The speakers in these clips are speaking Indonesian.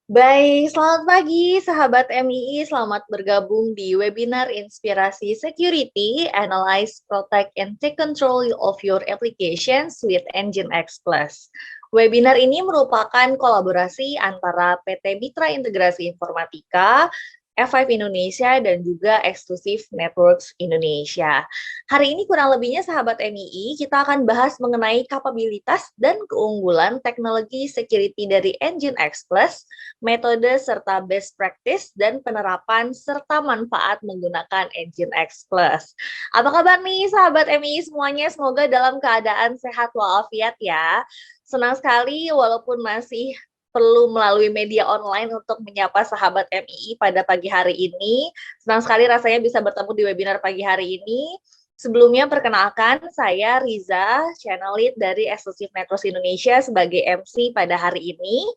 Baik, selamat pagi sahabat MII, selamat bergabung di webinar Inspirasi Security, Analyze, Protect, and Take Control of Your Applications with NGINX Plus. Webinar ini merupakan kolaborasi antara PT Mitra Integrasi Informatika, F5 Indonesia, dan juga Exclusive Networks Indonesia. Hari ini kurang lebihnya sahabat MII, kita akan bahas mengenai kapabilitas dan keunggulan teknologi security dari NGINX Plus, metode serta best practice, dan penerapan serta manfaat menggunakan NGINX Plus. Apa kabar nih sahabat MII semuanya? Semoga dalam keadaan sehat walafiat ya. Senang sekali walaupun masih perlu melalui media online untuk menyapa sahabat MII pada pagi hari ini. Senang sekali rasanya bisa bertemu di webinar pagi hari ini. Sebelumnya perkenalkan, saya Riza, channel lead dari Exclusive Networks Indonesia sebagai MC pada hari ini.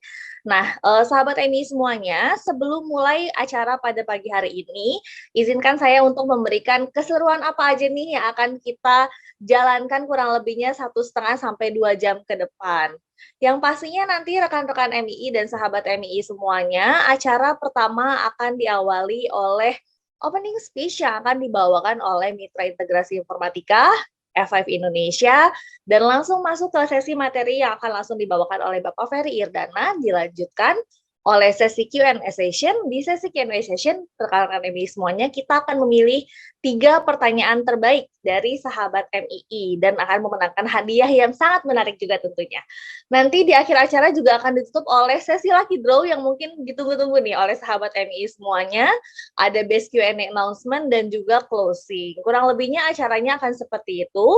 Nah, sahabat MI semuanya, sebelum mulai acara pada pagi hari ini, izinkan saya untuk memberikan keseruan apa aja nih yang akan kita jalankan kurang lebihnya 1,5 sampai 2 jam ke depan. Yang pastinya nanti rekan-rekan MII dan sahabat MII semuanya, acara pertama akan diawali oleh opening speech yang akan dibawakan oleh Mitra Integrasi Informatika, F5 Indonesia, dan langsung masuk ke sesi materi yang akan langsung dibawakan oleh Bapak Ferry Irdana, dilanjutkan oleh sesi Q&A session. Di sesi Q&A session, rekan-rekan MII semuanya, kita akan memilih 3 pertanyaan terbaik dari sahabat MII dan akan memenangkan hadiah yang sangat menarik juga tentunya. Nanti di akhir acara juga akan ditutup oleh sesi lucky draw yang mungkin ditunggu-tunggu nih oleh sahabat MII semuanya. Ada best Q&A announcement dan juga closing. Kurang lebihnya acaranya akan seperti itu.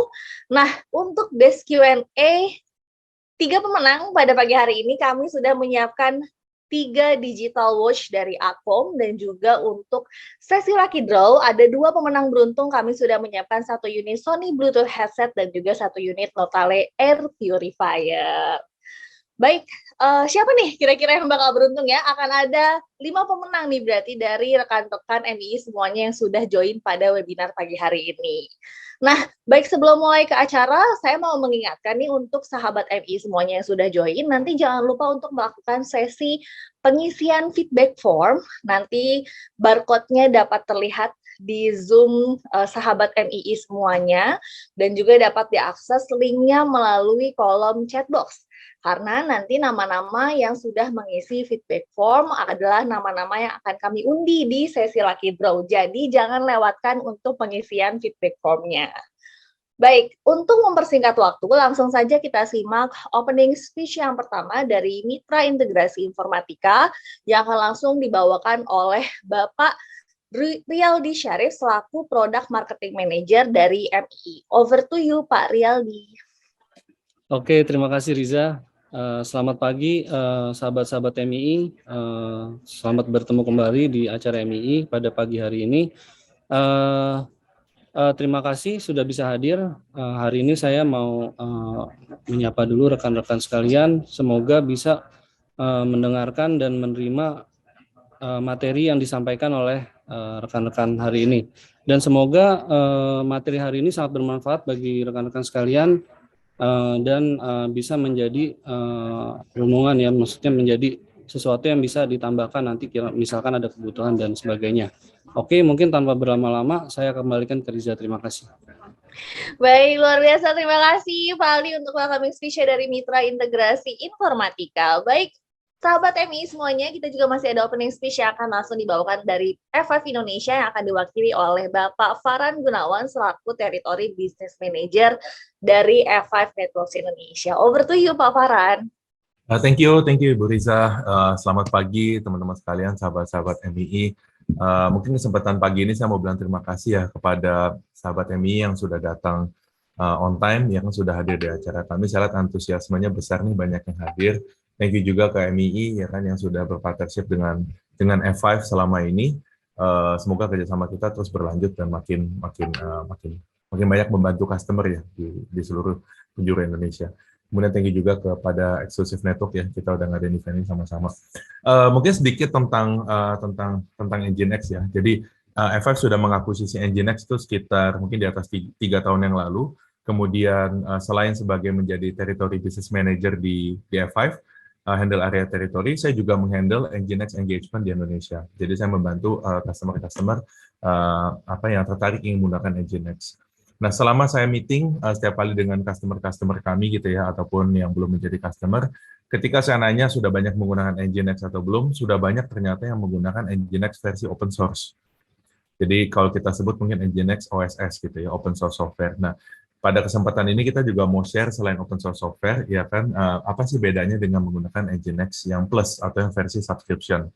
Nah, untuk best Q&A 3 pemenang pada pagi hari ini kami sudah menyiapkan 3 digital watch dari Akom, dan juga untuk sesi lucky draw ada 2 pemenang beruntung. Kami sudah menyiapkan 1 unit Sony Bluetooth headset dan juga 1 unit Notale Air Purifier. Baik, siapa nih kira-kira yang bakal beruntung ya? Akan ada 5 pemenang nih berarti dari rekan-rekan MII semuanya yang sudah join pada webinar pagi hari ini. Nah, baik sebelum mulai ke acara, saya mau mengingatkan nih untuk sahabat MI semuanya yang sudah join, nanti jangan lupa untuk melakukan sesi pengisian feedback form. Nanti barcode-nya dapat terlihat di Zoom sahabat MII semuanya, dan juga dapat diakses linknya melalui kolom chat box. Karena nanti nama-nama yang sudah mengisi feedback form adalah nama-nama yang akan kami undi di sesi lucky draw. Jadi jangan lewatkan untuk pengisian feedback formnya. Baik, untuk mempersingkat waktu, langsung saja kita simak opening speech yang pertama dari Mitra Integrasi Informatika yang akan langsung dibawakan oleh Bapak Riyaldi Syarif selaku Product Marketing Manager dari MII. Over to you, Pak Riyaldi. Oke, terima kasih Riza. Selamat pagi sahabat-sahabat MII. Selamat bertemu kembali di acara MII pada pagi hari ini. Terima kasih sudah bisa hadir. Hari ini saya mau menyapa dulu rekan-rekan sekalian. Semoga bisa mendengarkan dan menerima materi yang disampaikan oleh rekan-rekan hari ini. Dan semoga materi hari ini sangat bermanfaat bagi rekan-rekan sekalian dan bisa menjadi renungan ya, maksudnya menjadi sesuatu yang bisa ditambahkan nanti misalkan ada kebutuhan dan sebagainya. Oke, mungkin tanpa berlama-lama saya kembalikan ke Riza. Terima kasih. Baik, luar biasa. Terima kasih Pak Ali untuk welcoming speech dari Mitra Integrasi Informatika. Baik, sahabat MI semuanya, kita juga masih ada opening speech yang akan langsung dibawakan dari F5 Indonesia yang akan diwakili oleh Bapak Farhan Gunawan selaku Territory Business Manager dari F5 Networks Indonesia. Over to you, Pak Farhan. Thank you Ibu Riza. Selamat pagi teman-teman sekalian, sahabat-sahabat MII. Mungkin kesempatan pagi ini saya mau bilang terima kasih ya kepada sahabat MII yang sudah datang on time, yang sudah hadir di acara kami. Saya lihat antusiasmenya besar nih, banyak yang hadir. Thank you juga ke MII ya kan yang sudah berpartnership dengan F5 selama ini. Semoga kerjasama kita terus berlanjut dan makin banyak membantu customer ya di seluruh penjuru Indonesia. Kemudian thank you juga kepada Exclusive Network ya, kita udah ngadain event ini sama-sama. Mungkin sedikit tentang NGINX ya. Jadi F5 sudah mengakuisisi NGINX itu sekitar mungkin di atas 3 tahun yang lalu. Kemudian selain sebagai menjadi Territory Business Manager di F5, handle area territory, saya juga menghandle Nginx engagement di Indonesia. Jadi saya membantu customer-customer yang tertarik ingin menggunakan Nginx. Nah, selama saya meeting setiap kali dengan customer-customer kami gitu ya, ataupun yang belum menjadi customer, ketika saya nanya sudah banyak menggunakan Nginx atau belum, sudah banyak ternyata yang menggunakan Nginx versi open source. Jadi kalau kita sebut mungkin Nginx OSS gitu ya, open source software. Nah, pada kesempatan ini kita juga mau share selain open source software, ya kan, apa sih bedanya dengan menggunakan Nginx yang plus atau yang versi subscription.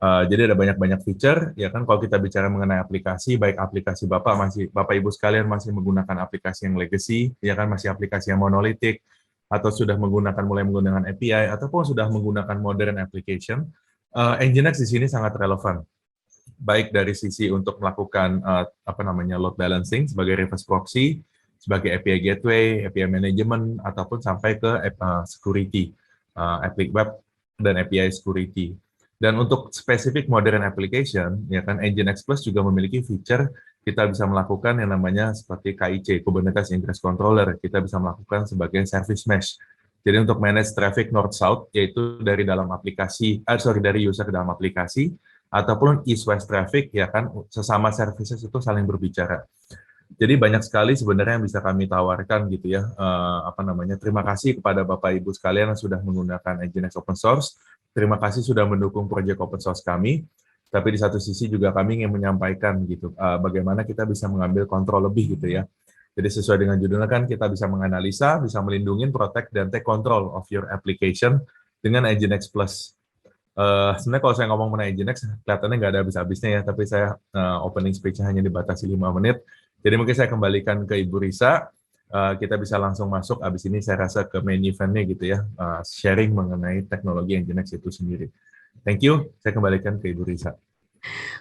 Jadi ada banyak-banyak feature, ya kan, kalau kita bicara mengenai aplikasi, baik aplikasi Bapak Ibu sekalian masih menggunakan aplikasi yang legacy, ya kan, masih aplikasi yang monolitik, atau sudah mulai menggunakan API, ataupun sudah menggunakan modern application, Nginx di sini sangat relevan. Baik dari sisi untuk melakukan load balancing sebagai reverse proxy, sebagai API gateway, API management, ataupun sampai ke security, API web dan API security. Dan untuk spesifik modern application, ya kan, Nginx Plus juga memiliki feature kita bisa melakukan yang namanya seperti KIC, Kubernetes Ingress Controller. Kita bisa melakukan sebagai service mesh. Jadi untuk manage traffic north-south, yaitu dari dalam aplikasi, dari user ke dalam aplikasi, ataupun east-west traffic, ya kan, sesama services itu saling berbicara. Jadi banyak sekali sebenarnya yang bisa kami tawarkan gitu ya. Terima kasih kepada Bapak Ibu sekalian yang sudah menggunakan Nginx open source. Terima kasih sudah mendukung proyek open source kami. Tapi di satu sisi juga kami ingin menyampaikan gitu, bagaimana kita bisa mengambil kontrol lebih gitu ya. Jadi sesuai dengan judulnya kan, kita bisa menganalisa, bisa melindungi, protect, dan take control of your application dengan Nginx Plus. Sebenarnya kalau saya ngomong mengenai Nginx, kelihatannya nggak ada habis-habisnya ya, tapi saya opening speech-nya hanya dibatasi 5 menit. Jadi mungkin saya kembalikan ke Ibu Risa, kita bisa langsung masuk, abis ini saya rasa ke main event-nya gitu ya, sharing mengenai teknologi Nginx itu sendiri. Thank you, saya kembalikan ke Ibu Risa.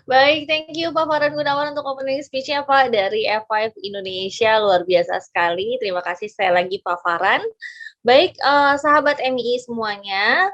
Baik, thank you Pak Farhan Gunawan untuk opening speech-nya Pak dari F5 Indonesia, luar biasa sekali. Terima kasih sekali lagi Pak Farhan. Baik, sahabat MII semuanya,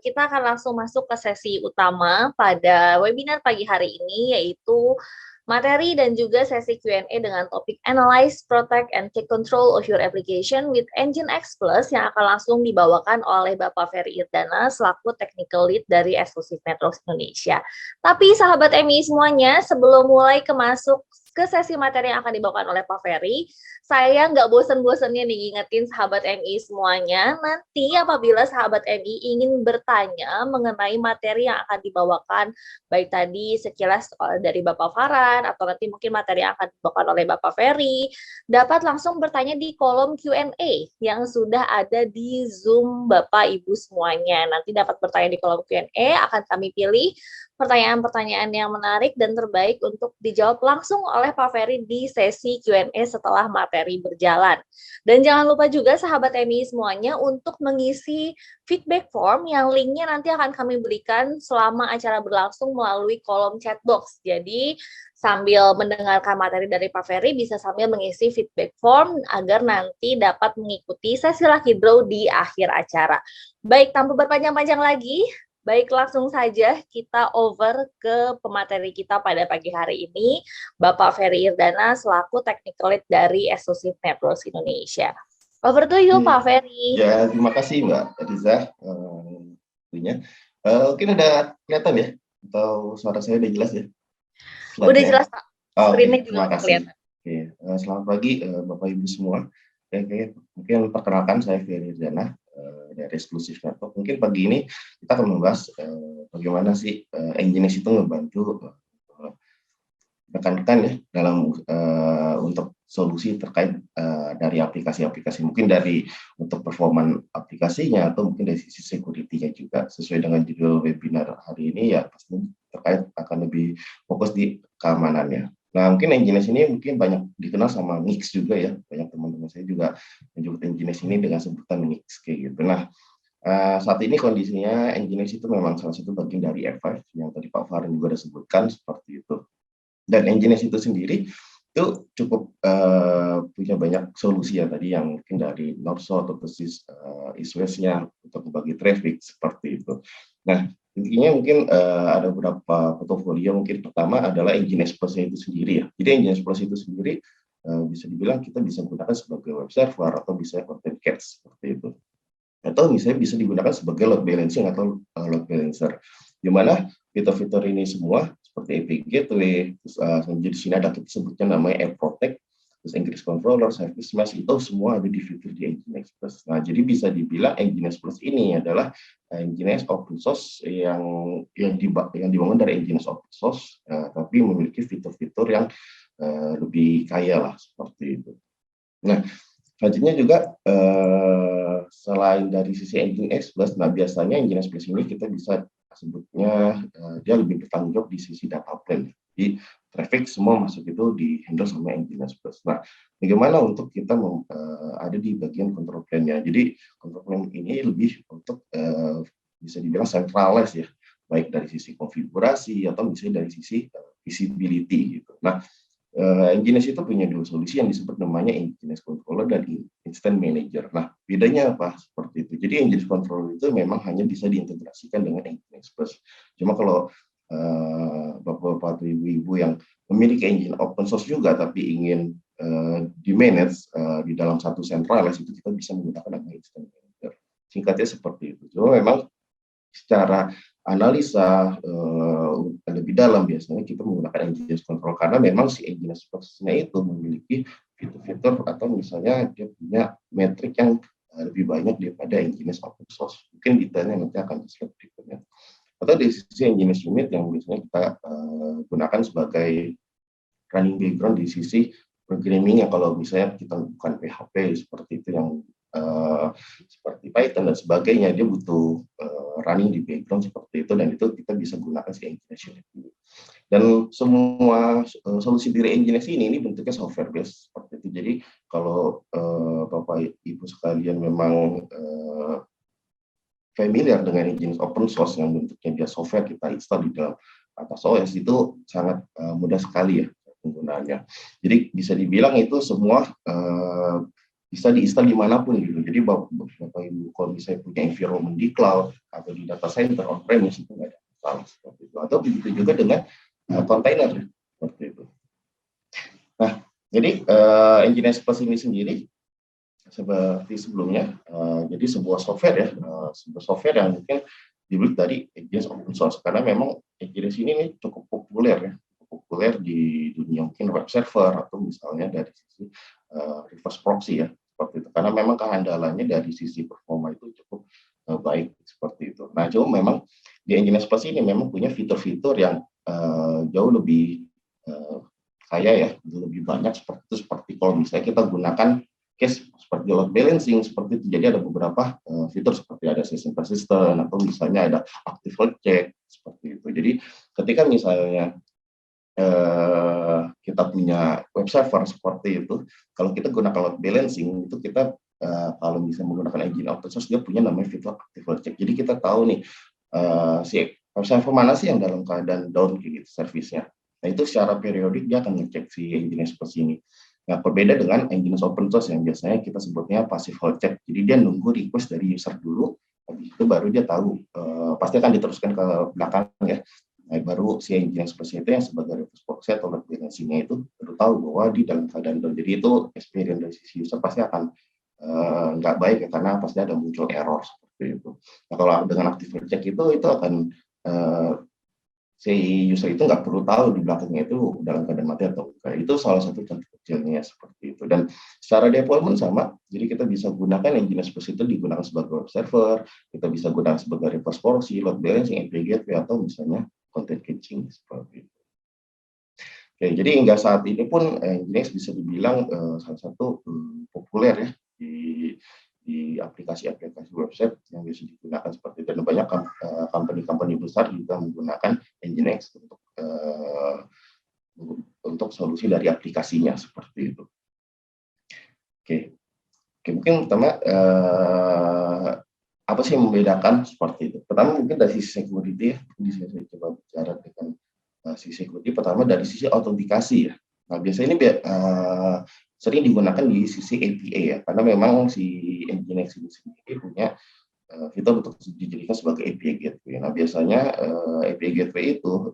kita akan langsung masuk ke sesi utama pada webinar pagi hari ini, yaitu materi dan juga sesi Q&A dengan topik Analyze, Protect, and Take Control of Your Application with Nginx Plus yang akan langsung dibawakan oleh Bapak Ferry Irdana selaku Technical Lead dari Exclusive Networks Indonesia. Tapi sahabat MII semuanya, sebelum mulai masuk ke sesi materi yang akan dibawakan oleh Pak Ferry, saya nggak bosan-bosannya nih ngingetin sahabat MI semuanya, nanti apabila sahabat MI ingin bertanya mengenai materi yang akan dibawakan, baik tadi sekilas dari Bapak Farhan, atau nanti mungkin materi yang akan dibawakan oleh Bapak Ferry, dapat langsung bertanya di kolom Q&A yang sudah ada di Zoom Bapak Ibu semuanya. Nanti dapat bertanya di kolom Q&A, akan kami pilih pertanyaan-pertanyaan yang menarik dan terbaik untuk dijawab langsung oleh Pak Ferry di sesi Q&A setelah materi berjalan. Dan jangan lupa juga sahabat MI semuanya untuk mengisi feedback form yang linknya nanti akan kami berikan selama acara berlangsung melalui kolom chat box. Jadi sambil mendengarkan materi dari Pak Ferry bisa sambil mengisi feedback form agar nanti dapat mengikuti sesi lucky draw di akhir acara. Baik, tanpa berpanjang-panjang lagi, baik, langsung saja kita over ke pemateri kita pada pagi hari ini, Bapak Ferry Irdana selaku Technical Lead dari Exclusive Networks Indonesia. Over to you, Pak Ferry. Ya, terima kasih Mbak Riza. Mungkin udah kelihatan ya? Atau suara saya udah jelas ya? Udah jelas, Pak. Screen-nya juga kelihatan. Oke, selamat pagi Bapak Ibu semua. Mungkin perkenalkan, saya Ferry Irdana dari Exclusive Network. Mungkin pagi ini kita akan membahas bagaimana sih Nginx itu ngebantu rekan-rekan ya dalam untuk solusi terkait dari aplikasi-aplikasi, mungkin dari untuk performa aplikasinya atau mungkin dari sisi security-nya juga. Sesuai dengan judul webinar hari ini ya pasti terkait akan lebih fokus di keamanannya. Nah, mungkin Nginx ini mungkin banyak dikenal sama Nix juga ya. Banyak teman-teman saya juga menyebut Nginx ini dengan sebutan Nix kayak gitu. Nah, saat ini kondisinya Nginx itu memang salah satu bagian dari F5 yang tadi Pak Farhan juga sudah sebutkan seperti itu. Dan Nginx itu sendiri itu cukup punya banyak solusi ya tadi yang mungkin dari north-south atau east-west-nya untuk membagi traffic seperti itu. Nah, intinya mungkin ada beberapa portofolio. Mungkin pertama adalah Nginx Plus-nya itu sendiri ya. Jadi Nginx Plus itu sendiri bisa dibilang kita bisa gunakan sebagai web server atau bisa content cache seperti itu. atau misalnya bisa digunakan sebagai load balancing atau load balancer, di mana fitur-fitur ini semua seperti API Gateway, terus di sini ada kita sebutnya namanya App Protect, terus Ingress Controller, Service Mesh, itu semua ada di fitur di Nginx Plus. Nah, jadi bisa dibilang Nginx Plus ini adalah Nginx open source yang dibangun dari Nginx open source, tapi memiliki fitur-fitur yang lebih kaya lah seperti itu. Nah, selanjutnya juga selain dari sisi Nginx Plus, nah biasanya Nginx Plus ini kita bisa sebutnya dia lebih bertanggung jawab di sisi data plane. Jadi traffic semua masuk itu di handle sama Nginx Plus. Nah, bagaimana untuk kita ada di bagian control plane-nya? Jadi control plane ini lebih untuk bisa dibilang centralized ya, baik dari sisi konfigurasi atau misalnya dari sisi visibility gitu. Nah, Nginx itu punya dua solusi yang disebut namanya Nginx Controller dan Instant Manager. Nah, bedanya apa? Seperti itu. Jadi Nginx Controller itu memang hanya bisa diintegrasikan dengan Nginx Plus. Cuma kalau bapak-bapak atau ibu-ibu yang memiliki engine open source juga tapi ingin di-manage di dalam satu centralized, itu kita bisa menggunakan nama Instant Manager. Singkatnya seperti itu. Cuma memang secara analisa lebih dalam biasanya kita menggunakan Nginx Control karena memang si Nginx Plus-nya itu memiliki fitur-fitur atau misalnya dia punya metrik yang lebih banyak daripada Nginx open source. Mungkin detailnya nanti akan di slide berikutnya. Atau di sisi Nginx Unit yang biasanya kita gunakan sebagai running background di sisi programming, kalau misalnya kita bukan PHP seperti itu yang seperti Python dan sebagainya, dia butuh running di background seperti itu, dan itu kita bisa gunakan si Nginx Unit ini. Dan semua solusi dari Nginx ini bentuknya software based seperti itu. Jadi kalau Bapak Ibu sekalian memang familiar dengan Nginx open source yang bentuknya dia software kita install di dalam atas OS, itu sangat mudah sekali ya penggunaannya. Jadi bisa dibilang itu semua bisa diinstal dimanapun gitu. Jadi Bapak Ibu kalau misalnya punya environment di cloud atau di data center on-premise itu nggak ada masalah seperti itu. Atau begitu juga dengan kontainer seperti itu. Nah, jadi Nginx Plus ini sendiri seperti sebelumnya, jadi sebuah software ya, sebuah software yang mungkin dibuat dari Nginx open source karena memang Nginx ini cukup populer di dunia mungkin web server atau misalnya dari sisi reverse proxy ya seperti itu, karena memang kehandalannya dari sisi performa itu cukup baik seperti itu. Nah, cuma memang di Nginx Plus ini memang punya fitur-fitur yang jauh lebih kaya ya, lebih banyak seperti itu. Seperti kalau misalnya kita gunakan case seperti load balancing seperti itu, jadi ada beberapa fitur seperti ada session persistent atau misalnya ada active load check seperti itu. Jadi ketika misalnya kita punya web server seperti itu, kalau kita gunakan load balancing itu kita kalau bisa menggunakan Nginx open source, dia punya namanya fitur active load check. Jadi kita tahu nih si web server mana sih yang dalam keadaan down gitu servisnya. Nah, itu secara periodik dia akan ngecek si Nginx Plus ini. Nah, berbeda dengan Nginx open source yang biasanya kita sebutnya passive hold check. Jadi dia nunggu request dari user dulu, habis itu baru dia tahu, pasti akan diteruskan ke belakang ya. Nah, baru si Nginx Plus itu yang sebagai reverse proxy atau load balancing-nya itu baru tahu bahwa di dalam keadaan down. Jadi itu experience dari sisi user pasti akan nggak baik ya, karena pasti ada muncul error seperti itu. Nah, kalau dengan active check itu akan si user itu nggak perlu tahu di belakangnya itu dalam keadaan mati atau enggak. Itu salah satu contoh kecilnya seperti itu. Dan secara deployment sama, jadi kita bisa gunakan Nginx Plus itu digunakan sebagai web server, kita bisa gunakan sebagai reverse proxy, load balancing, API Gateway, atau misalnya content caching seperti itu. Oke, jadi hingga saat ini pun Nginx bisa dibilang salah satu populer ya di aplikasi-aplikasi website yang bisa digunakan seperti itu. Dan banyak company-company besar juga menggunakan Nginx untuk solusi dari aplikasinya seperti itu. Oke, mungkin pertama apa sih yang membedakan seperti itu? Pertama mungkin dari sisi security ya. Ini saya coba bicara dengan sisi security. Pertama dari sisi autentikasi ya. Nah, biasanya ini sering digunakan di sisi API ya, karena memang si Nginx ini sendiri punya fitur untuk dijadikan sebagai API Gateway. Nah, biasanya API Gateway itu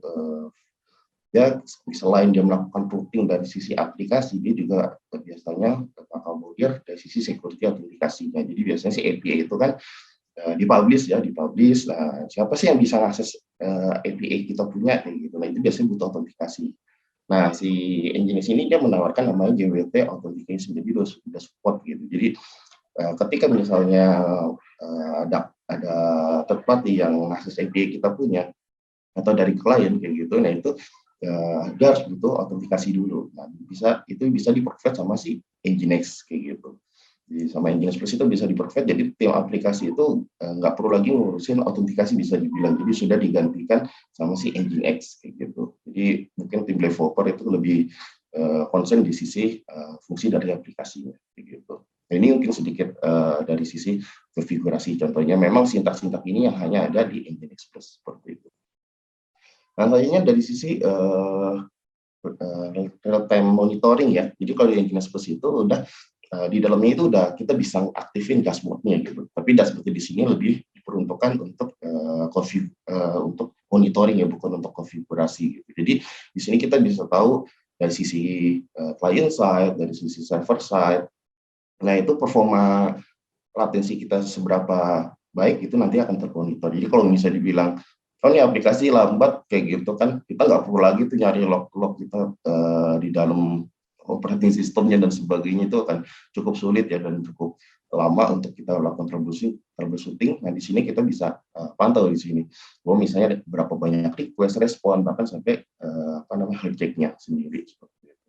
dia selain dia melakukan routing dari sisi aplikasi, dia juga biasanya akomodir dari sisi security autentikasinya. Jadi biasanya si API itu kan dipublish. Nah, siapa sih yang bisa mengakses API kita punya kayak gitu. Nah, itu biasanya butuh autentikasi. Nah, si Nginx ini dia menawarkan namanya JWT Authentication, jadi udah support gitu. Jadi ketika misalnya ada third party yang mengakses API kita punya atau dari klien kayak gitu, nah itu dia harus butuh autentikasi dulu. Nah, itu bisa di-provide sama si Nginx kayak gitu. Jadi sama Nginx Plus itu bisa di-provide, jadi tim aplikasi itu nggak perlu lagi ngurusin autentikasi, bisa dibilang. Jadi sudah digantikan sama si Nginx kayak gitu. Jadi mungkin tim developer itu lebih concern di sisi fungsi dari aplikasinya kayak gitu. Nah, ini mungkin sedikit dari sisi konfigurasi. Contohnya memang sintak-sintak ini yang hanya ada di Nginx Plus seperti itu. Nah, selanjutnya dari sisi real-time monitoring ya. Jadi kalau di Nginx Plus itu udah di dalamnya itu udah kita bisa aktifin gas mode-nya gitu. Tapi dashboard di sini lebih diperuntukkan untuk untuk monitoring ya, bukan untuk konfigurasi gitu. Jadi di sini kita bisa tahu dari sisi client side, dari sisi server side. Nah, itu performa latensi kita seberapa baik itu nanti akan termonitor. Jadi kalau misalnya dibilang oh ini aplikasi lambat kayak gitu kan, kita nggak perlu lagi tuh nyari log-log kita di dalam operating sistemnya dan sebagainya, itu akan cukup sulit ya dan cukup lama untuk kita lakukan troubleshooting. Nah, di sini kita bisa pantau di sini bahwa misalnya berapa banyak request, respon, bahkan sampai hijacknya sendiri seperti itu.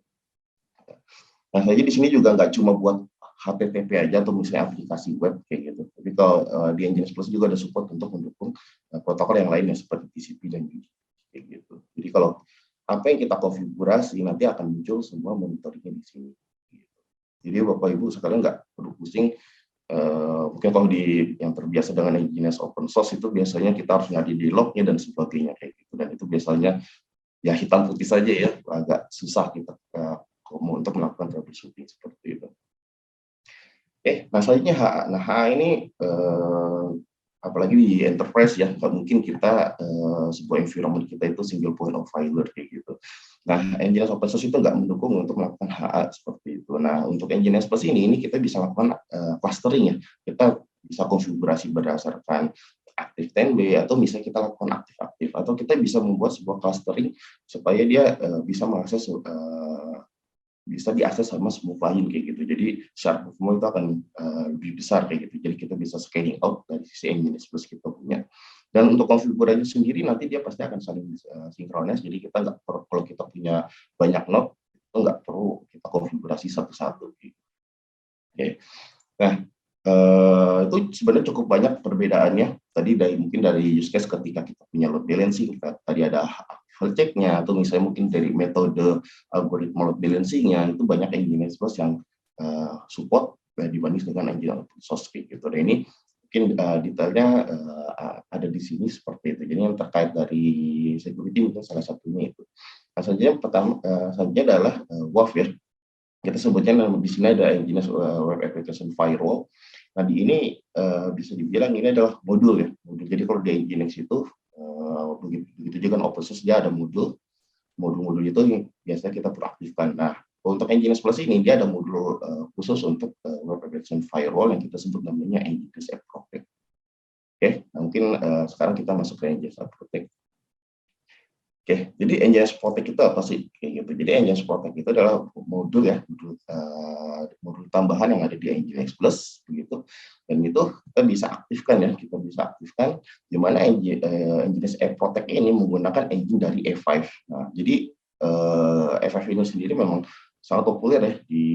Nah, jadi di sini juga nggak cuma buat HTTP aja atau misalnya aplikasi web kayak gitu. Tapi kalau di Nginx Plus juga ada support untuk mendukung protokol yang lainnya seperti TCP dan UDP kayak gitu. Jadi kalau apa yang kita konfigurasi nanti akan muncul semua monitoringnya di sini. Jadi Bapak Ibu sekalian nggak perlu pusing. Mungkin kalau yang terbiasa dengan Nginx open source itu biasanya kita harus nyari di lognya dan sebagainya kayak gitu. Dan itu biasanya ya hitam putih saja ya, agak susah kita untuk melakukan troubleshooting seperti itu. Nah selanjutnya H. Nah, H ini apalagi di enterprise ya, nggak mungkin kita sebuah environment kita itu single point of failure kayak gitu. Nah, Nginx open source itu nggak mendukung untuk melakukan HA seperti itu. Nah, untuk Nginx Plus ini kita bisa lakukan clustering ya. Kita bisa konfigurasi berdasarkan aktif 10B atau misalnya kita lakukan aktif-aktif, atau kita bisa membuat sebuah clustering supaya dia bisa mengakses bisa diakses sama semua klien kayak gitu. Jadi secara performa itu akan lebih besar kayak gitu. Jadi kita bisa scaling out dari sisi Nginx Plus kita punya. Dan untuk konfigurasi sendiri nanti dia pasti akan saling sinkronis. Jadi kita nggak perlu, kalau kita punya banyak node itu nggak perlu kita konfigurasi satu-satu. Gitu. Oke. Nah, itu sebenarnya cukup banyak perbedaannya. Tadi mungkin dari use case ketika kita punya load balancing, tadi ada health check-nya, atau misalnya mungkin dari metode algoritma load balancing-nya, itu banyak Nginx Plus yang support dibanding dengan Nginx open source gitu. Dan ini mungkin detailnya ada di sini seperti itu. Jadi yang terkait dari security mungkin salah satunya itu. Nah, selanjutnya adalah WAF ya. Kita sebutnya di sini ada Nginx Web Application Firewall. Nah, di ini bisa dibilang ini adalah modul ya. Jadi kalau di Nginx itu begitu juga kan open source, dia ada modul itu yang biasanya kita perlu aktifkan. Nah, untuk Nginx Plus ini dia ada modul khusus untuk Web Application Firewall yang kita sebut namanya Nginx App Protect. Oke, nah mungkin sekarang kita masuk ke Nginx App Protect. Oke, jadi Nginx Protect itu apa sih? Kayak gitu. Jadi Nginx Protect itu adalah modul ya, modul tambahan yang ada di Nginx Plus begitu. Dan itu kita bisa aktifkan di mana Nginx App Protect ini menggunakan engine dari E5. Nah, jadi E5 ini sendiri memang sangat populer ya di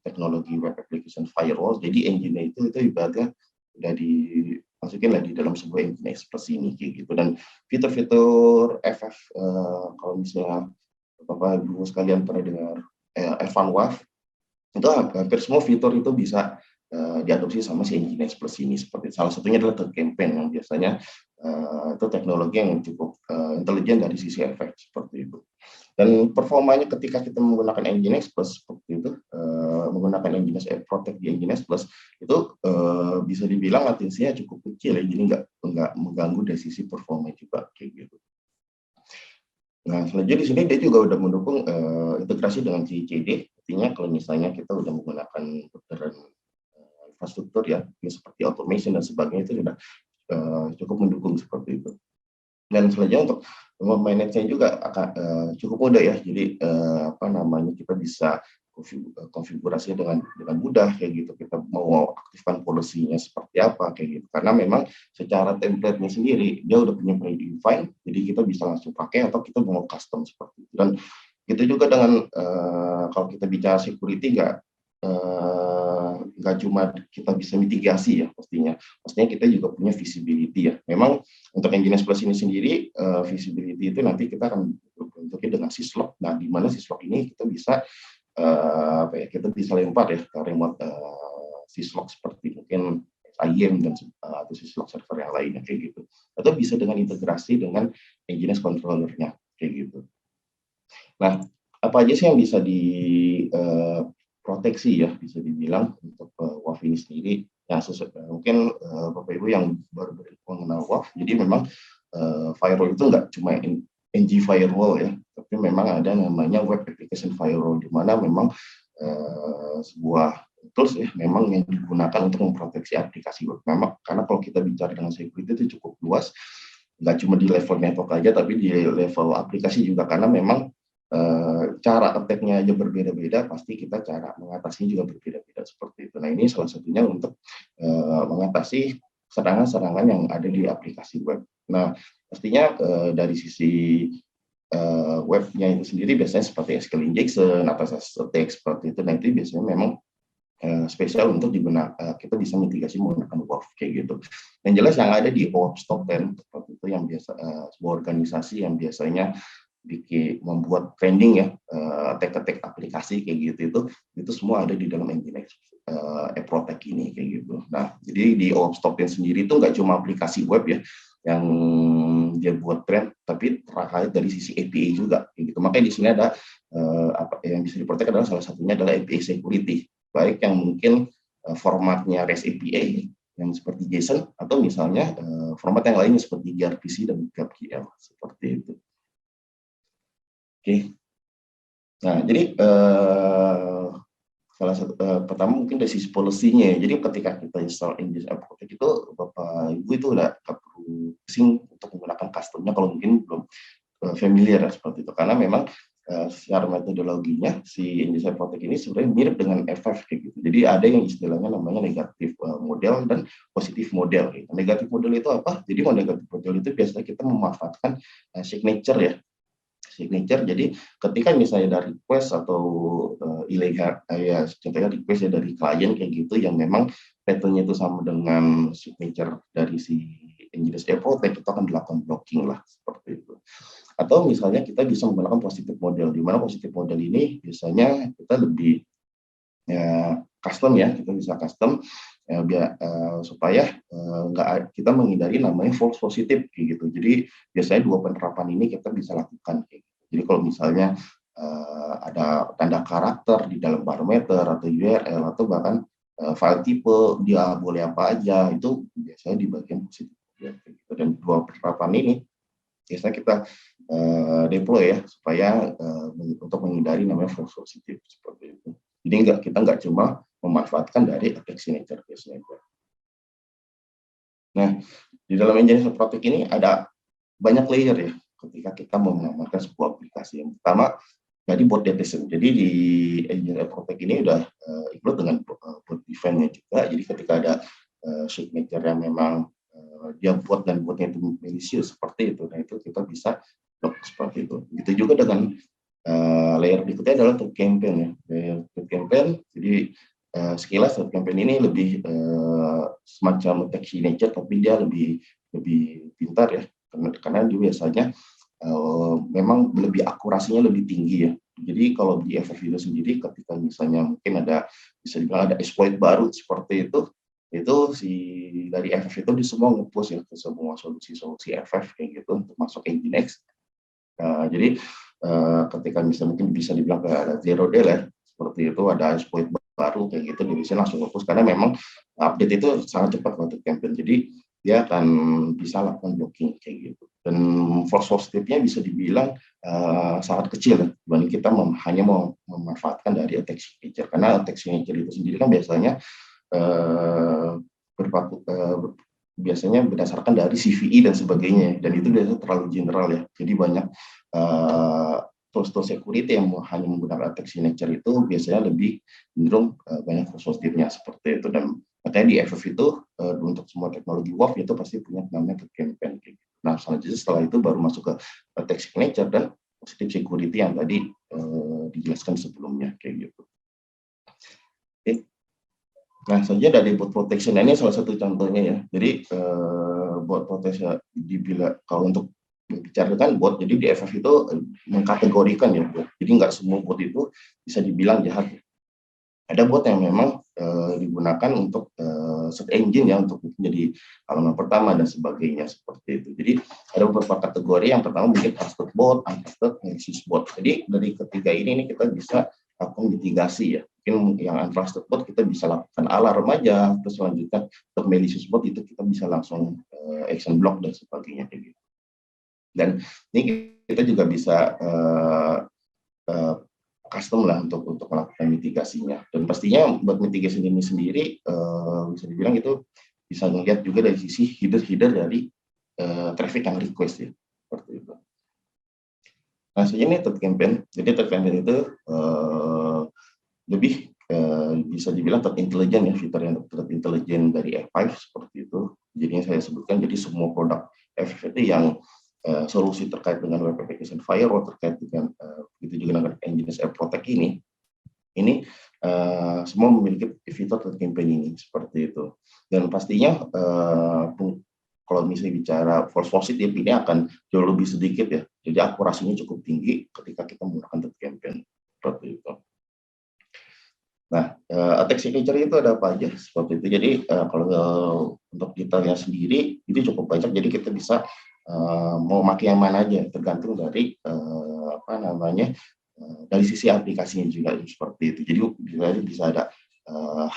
teknologi web application firewall. Jadi engine itu ibaratnya udah dimasukin lah di dalam sebuah Nginx Plus ini kayak gitu. Dan fitur-fitur FF kalau misalnya Bapak Ibu sekalian pernah dengar F1 WAF, itu hampir semua fitur itu bisa diadopsi sama si Nginx Plus ini. Seperti salah satunya adalah threat campaign yang biasanya itu teknologi yang cukup intelijen dari sisi efek seperti itu. Dan performanya ketika kita menggunakan Nginx Plus seperti itu, menggunakan Nginx App Protect di Nginx Plus itu bisa dibilang latensinya cukup kecil ya, jadi nggak mengganggu dari sisi performa juga kayak gitu. Nah, selanjutnya di sini dia juga udah mendukung integrasi dengan CICD, artinya kalau misalnya kita udah menggunakan orderan infrastruktur ya, seperti automation dan sebagainya itu sudah cukup mendukung seperti itu. Dan selanjutnya untuk memanage-nya juga akan cukup mudah ya. Jadi kita bisa konfigurasinya dengan mudah kayak gitu. Kita mau aktifkan polisinya seperti apa kayak gitu. Karena memang secara template-nya sendiri dia udah punya predefined, jadi kita bisa langsung pakai atau kita mau custom seperti itu. Dan itu juga dengan kalau kita bicara security nggak cuma kita bisa mitigasi ya pastinya kita juga punya visibility ya. Memang untuk Nginx Plus ini sendiri visibility itu nanti kita akan bentuknya dengan syslog. Nah, di mana syslog ini kita bisa kita bisa lempar ya ke remote syslog seperti mungkin IAM dan atau syslog server yang lainnya kayak gitu. Atau bisa dengan integrasi dengan Nginx controller-nya kayak gitu. Nah, apa aja sih yang bisa proteksi ya bisa dibilang untuk WAF ini sendiri ya, mungkin Bapak Ibu yang baru mengenal WAF, jadi memang firewall itu nggak cuma NG firewall ya, tapi memang ada namanya web application firewall, di mana memang sebuah tools ya memang yang digunakan untuk memproteksi aplikasi web. Memang karena kalau kita bicara dengan security itu cukup luas, nggak cuma di level network aja, tapi di level aplikasi juga, karena memang cara attack-nya aja berbeda-beda, pasti kita cara mengatasinya juga berbeda-beda seperti itu. Nah, ini salah satunya untuk mengatasi serangan-serangan yang ada di aplikasi web. Nah, pastinya dari sisi webnya itu sendiri biasanya seperti SQL injection atau attack seperti itu, nanti biasanya memang spesial untuk kita bisa mitigasi menggunakan WAF kayak gitu. Yang jelas yang ada di OWASP Top 10 seperti itu, yang biasa sebuah organisasi yang biasanya membuat trending ya attack aplikasi kayak gitu, itu semua ada di dalam Nginx Protect ini kayak gitu. Nah, jadi di OWASP Top 10 sendiri itu nggak cuma aplikasi web ya yang dia buat trend, tapi terkait dari sisi API juga kayak gitu. Makanya di sini ada yang bisa diprotek adalah salah satunya adalah API security, baik yang mungkin formatnya REST API yang seperti JSON, atau misalnya format yang lainnya seperti gRPC dan GraphQL seperti itu. Oke. Nah, jadi salah satu pertama mungkin dari sisi policy-nya ya. Jadi ketika kita install Nginx Protect itu, Bapak Ibu itu udah perlu pusing untuk menggunakan custom-nya kalau mungkin belum familiar ya, seperti itu. Karena memang secara metodologinya si Nginx Protect ini sebenarnya mirip dengan F5 kayak gitu. Jadi ada yang istilahnya namanya negatif model dan positif model. Gitu. Negatif model itu apa? Jadi negatif model itu biasanya kita memanfaatkan signature ya. Jadi ketika misalnya ada request atau ilegal ya, contohnya request ya dari klien kayak gitu yang memang pattern-nya itu sama dengan signature dari si Nginx Protect, itu akan dilakukan blocking lah seperti itu. Atau misalnya kita bisa menggunakan positive model, di mana positive model ini biasanya kita lebih custom ya, kita bisa custom supaya kita menghindari namanya false positive kayak gitu. Jadi biasanya dua penerapan ini kita bisa lakukan kayak gitu. Jadi kalau misalnya ada tanda karakter di dalam parameter atau URL atau bahkan file tipe dia boleh apa aja, itu biasanya di bagian positif kayak gitu. Dan dua penerapan ini biasanya kita deploy ya supaya untuk menghindari namanya false positive seperti itu. Jadi kita nggak cuma memanfaatkan dari attack signature biasanya. Nah, di dalam Nginx Protect ini ada banyak layer ya ketika kita mau mengamankan sebuah aplikasi. Yang pertama dari bot detection. Jadi di Nginx Protect ini udah include dengan bot defense-nya juga. Jadi ketika ada signature yang memang dia buat dan buatnya itu malicious seperti itu, nah itu kita bisa block seperti itu. Begitu juga dengan layer berikutnya adalah threat campaign ya. Threat campaign, jadi sekilas threat campaign ini lebih semacam attack signature, tapi dia lebih pintar ya, karena dia biasanya memang lebih akurasinya lebih tinggi ya. Jadi kalau di FF itu sendiri, ketika misalnya mungkin bisa dibilang ada exploit baru seperti itu si dari FF itu di semua nge-push ya ke semua solusi FF kayak gitu untuk masuk Nginx. Jadi ketika misalnya mungkin bisa dibilang ada zero day ya, seperti itu ada exploit baru kayak gitu, dia bisa langsung nge-push karena memang update itu sangat cepat untuk campaign. Jadi dia akan bisa lakukan blocking kayak gitu. dan false positive-nya bisa dibilang sangat kecil ya, dibanding kita hanya mau memanfaatkan dari attack signature, karena attack signature itu sendiri kan biasanya biasanya berdasarkan dari CVE dan sebagainya, dan itu biasanya terlalu general ya. Jadi banyak tools security yang hanya menggunakan attack signature itu biasanya lebih cenderung banyak positifnya seperti itu. Dan makanya di FF itu untuk semua teknologi WAF itu pasti punya namanya campaign. Nah, selanjutnya setelah itu baru masuk ke attack signature dan positive security yang tadi dijelaskan sebelumnya kayak gitu. Oke. Nah, saja dari bot protection ini salah satu contohnya ya. Jadi bot protection kalau untuk membicarakan bot, jadi di FF itu mengkategorikan ya bot. Jadi nggak semua bot itu bisa dibilang jahat. Ada bot yang memang digunakan untuk search engine ya, untuk menjadi halaman pertama dan sebagainya seperti itu. Jadi ada beberapa kategori. Yang pertama mungkin trusted bot, untrusted, malicious bot. Jadi dari ketiga ini kita bisa lakukan mitigasi ya. Mungkin yang untrusted bot kita bisa lakukan alarm aja, terus selanjutnya untuk malicious bot itu kita bisa langsung action block dan sebagainya kayak gitu. Dan ini kita juga bisa custom lah untuk melakukan mitigasinya. Dan pastinya buat mitigasi ini sendiri bisa dibilang itu bisa melihat juga dari sisi header dari traffic yang request ya, seperti itu. Nah, ini threat campaign. Jadi threat campaign itu lebih bisa dibilang threat intelligent ya, fitur yang threat intelligent dari F5 seperti itu. Jadi yang saya sebutkan, jadi semua produk F5 itu yang solusi terkait dengan web application firewall, terkait dengan begitu juga dengan Nginx App Protect ini semua memiliki fitur threat campaign ini seperti itu. Dan pastinya kalau misalnya bicara false positive ini akan jauh lebih sedikit ya. Jadi akurasinya cukup tinggi ketika kita menggunakan threat campaign seperti itu. Nah, attack signature itu ada apa aja seperti itu. Jadi kalau untuk detailnya sendiri itu cukup banyak. Jadi kita bisa mau pakai yang mana aja, tergantung dari dari sisi aplikasinya juga seperti itu. Jadi bisa ada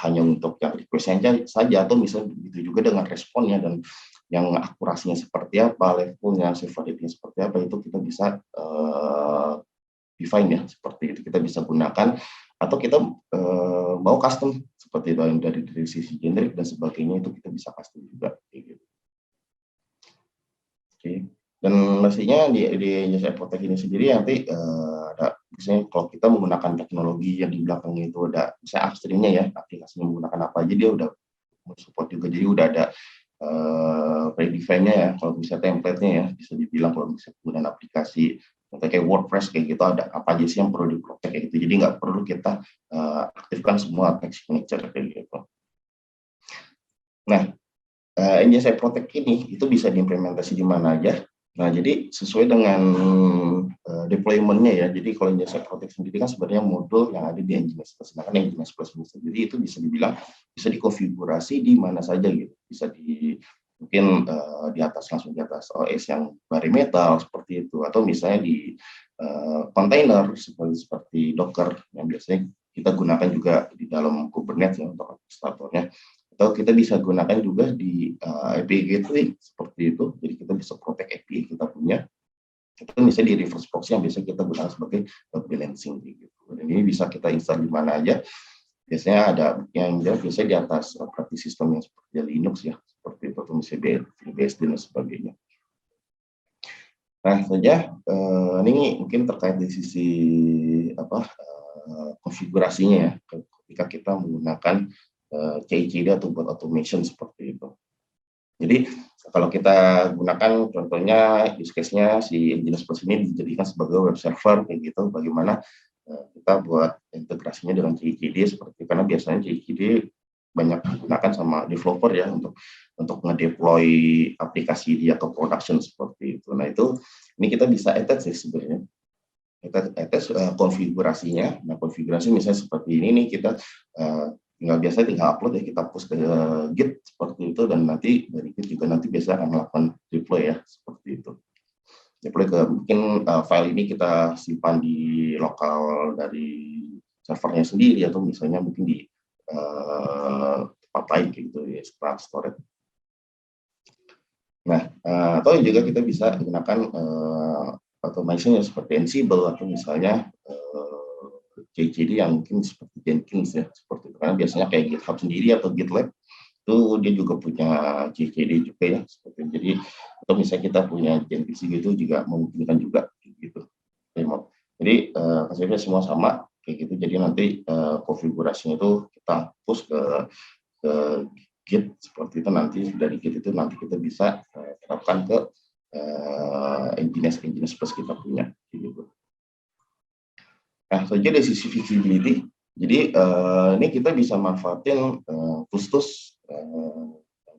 hanya untuk yang request saja, atau misalnya begitu juga dengan responnya, dan yang akurasinya seperti apa, levelnya, severity-nya seperti apa, itu kita bisa define ya, seperti itu kita bisa gunakan, atau kita mau custom seperti itu dari sisi generic dan sebagainya, itu kita bisa custom juga kayak gitu. Oke. Dan mestinya di Nginx App Protect ini sendiri nanti ada, misalnya kalau kita menggunakan teknologi yang di belakangnya itu ada misalnya upstreamnya ya, aplikasinya menggunakan apa aja, dia udah support juga. Jadi udah ada predefined-nya ya, kalau bisa template-nya ya, bisa dibilang kalau bisa menggunakan aplikasi kayak WordPress kayak gitu, ada apa aja sih yang perlu di-protect kayak gitu. Jadi nggak perlu kita aktifkan semua attack signature kayak gitu. Nah, Nginx App Protect ini itu bisa diimplementasi di mana aja. Nah, jadi sesuai dengan deployment-nya ya. Jadi kalau Nginx App Protect sendiri kan sebenarnya modul yang ada di Nginx Plus. Sedangkan Nginx Plus sendiri itu bisa dibilang bisa dikonfigurasi di mana saja gitu. Bisa mungkin di atas, langsung di atas OS yang bare metal seperti itu, atau misalnya di container seperti Docker yang biasanya kita gunakan juga di dalam Kubernetes ya, untuk administratornya. Atau kita bisa gunakan juga di API gateway seperti itu. Jadi kita bisa protect API kita punya. Itu bisa di reverse proxy yang biasa kita gunakan sebagai load balancing gitu. Dan ini bisa kita install di mana aja. Biasanya ada yang biasanya di atas operating system yang seperti Linux ya, seperti itu, atau misalnya BSD dan sebagainya. Nah, saja ini mungkin terkait dari sisi konfigurasinya ya, ketika kita menggunakan CI/CD atau buat automation seperti itu. Jadi kalau kita gunakan contohnya use case-nya si Nginx Plus ini dijadikan sebagai web server kayak gitu, bagaimana kita buat integrasinya dengan CI/CD seperti, karena biasanya CI/CD banyak digunakan sama developer ya untuk ngedeploy aplikasi dia ke production seperti itu. Nah, ini kita bisa attach sih sebenarnya. Kita attach konfigurasinya. Nah, konfigurasi misalnya seperti ini nih, kita tinggal upload ya, kita push ke Git seperti itu, dan nanti dari Git juga nanti biasa akan melakukan deploy ya, seperti itu. Deploy ke mungkin file ini kita simpan di lokal dari servernya sendiri, atau misalnya mungkin di tempat lain gitu ya, setelah storage. Nah, atau juga kita bisa gunakan automation seperti Ansible atau misalnya CI/CD yang mungkin seperti Jenkins ya, seperti itu. Karena biasanya kayak GitHub sendiri atau GitLab itu dia juga punya CI/CD juga ya, seperti itu. Jadi atau misalnya kita punya Jenkins gitu juga memungkinkan juga gitu. Jadi hasilnya semua sama kayak gitu. Jadi nanti konfigurasinya itu kita push ke Git seperti itu, nanti dari Git itu nanti kita bisa terapkan ke Nginx Plus kita punya gitu. Nah, saja dari sisi visibility, jadi ini kita bisa manfaatin Kustos,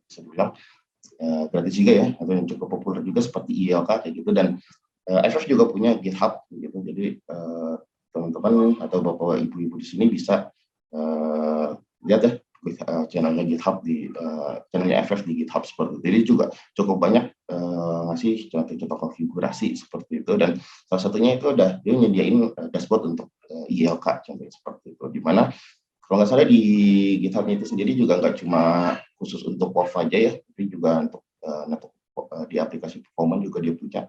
bisa dibilang gratis juga ya, atau yang cukup populer juga seperti ILK kayak gitu, dan FF juga punya GitHub gitu. Jadi teman-teman atau bapak ibu-ibu di sini bisa lihat ya channelnya GitHub di channelnya FF di GitHub seperti itu. Jadi juga cukup banyak ngasih contoh-contoh konfigurasi seperti itu, dan salah satunya itu dia nyediain dashboard untuk ILK contohnya seperti itu, di mana kalau nggak salah di GitHub-nya itu sendiri juga nggak cuma khusus untuk WAF aja ya, tapi juga untuk di aplikasi performance juga dia punya.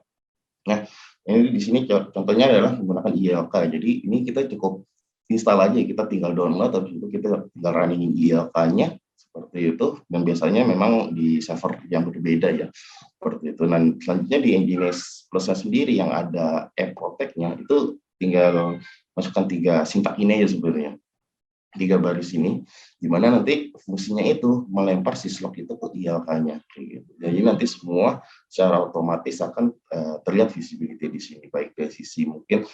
Nah, ini di sini contohnya adalah menggunakan ILK. Jadi ini kita cukup install aja, kita tinggal download, habis itu kita tinggal running ILK-nya seperti itu, dan biasanya memang di server yang berbeda ya seperti itu. Dan selanjutnya di Nginx Plus sendiri yang ada app protect-nya itu tinggal masukkan 3 sintak ini aja sebenarnya, 3 baris ini, di mana nanti fungsinya itu melempar syslog itu ke ILK-nya. Gitu. Jadi nanti semua secara otomatis akan terlihat visibility di sini, baik dari sisi mungkin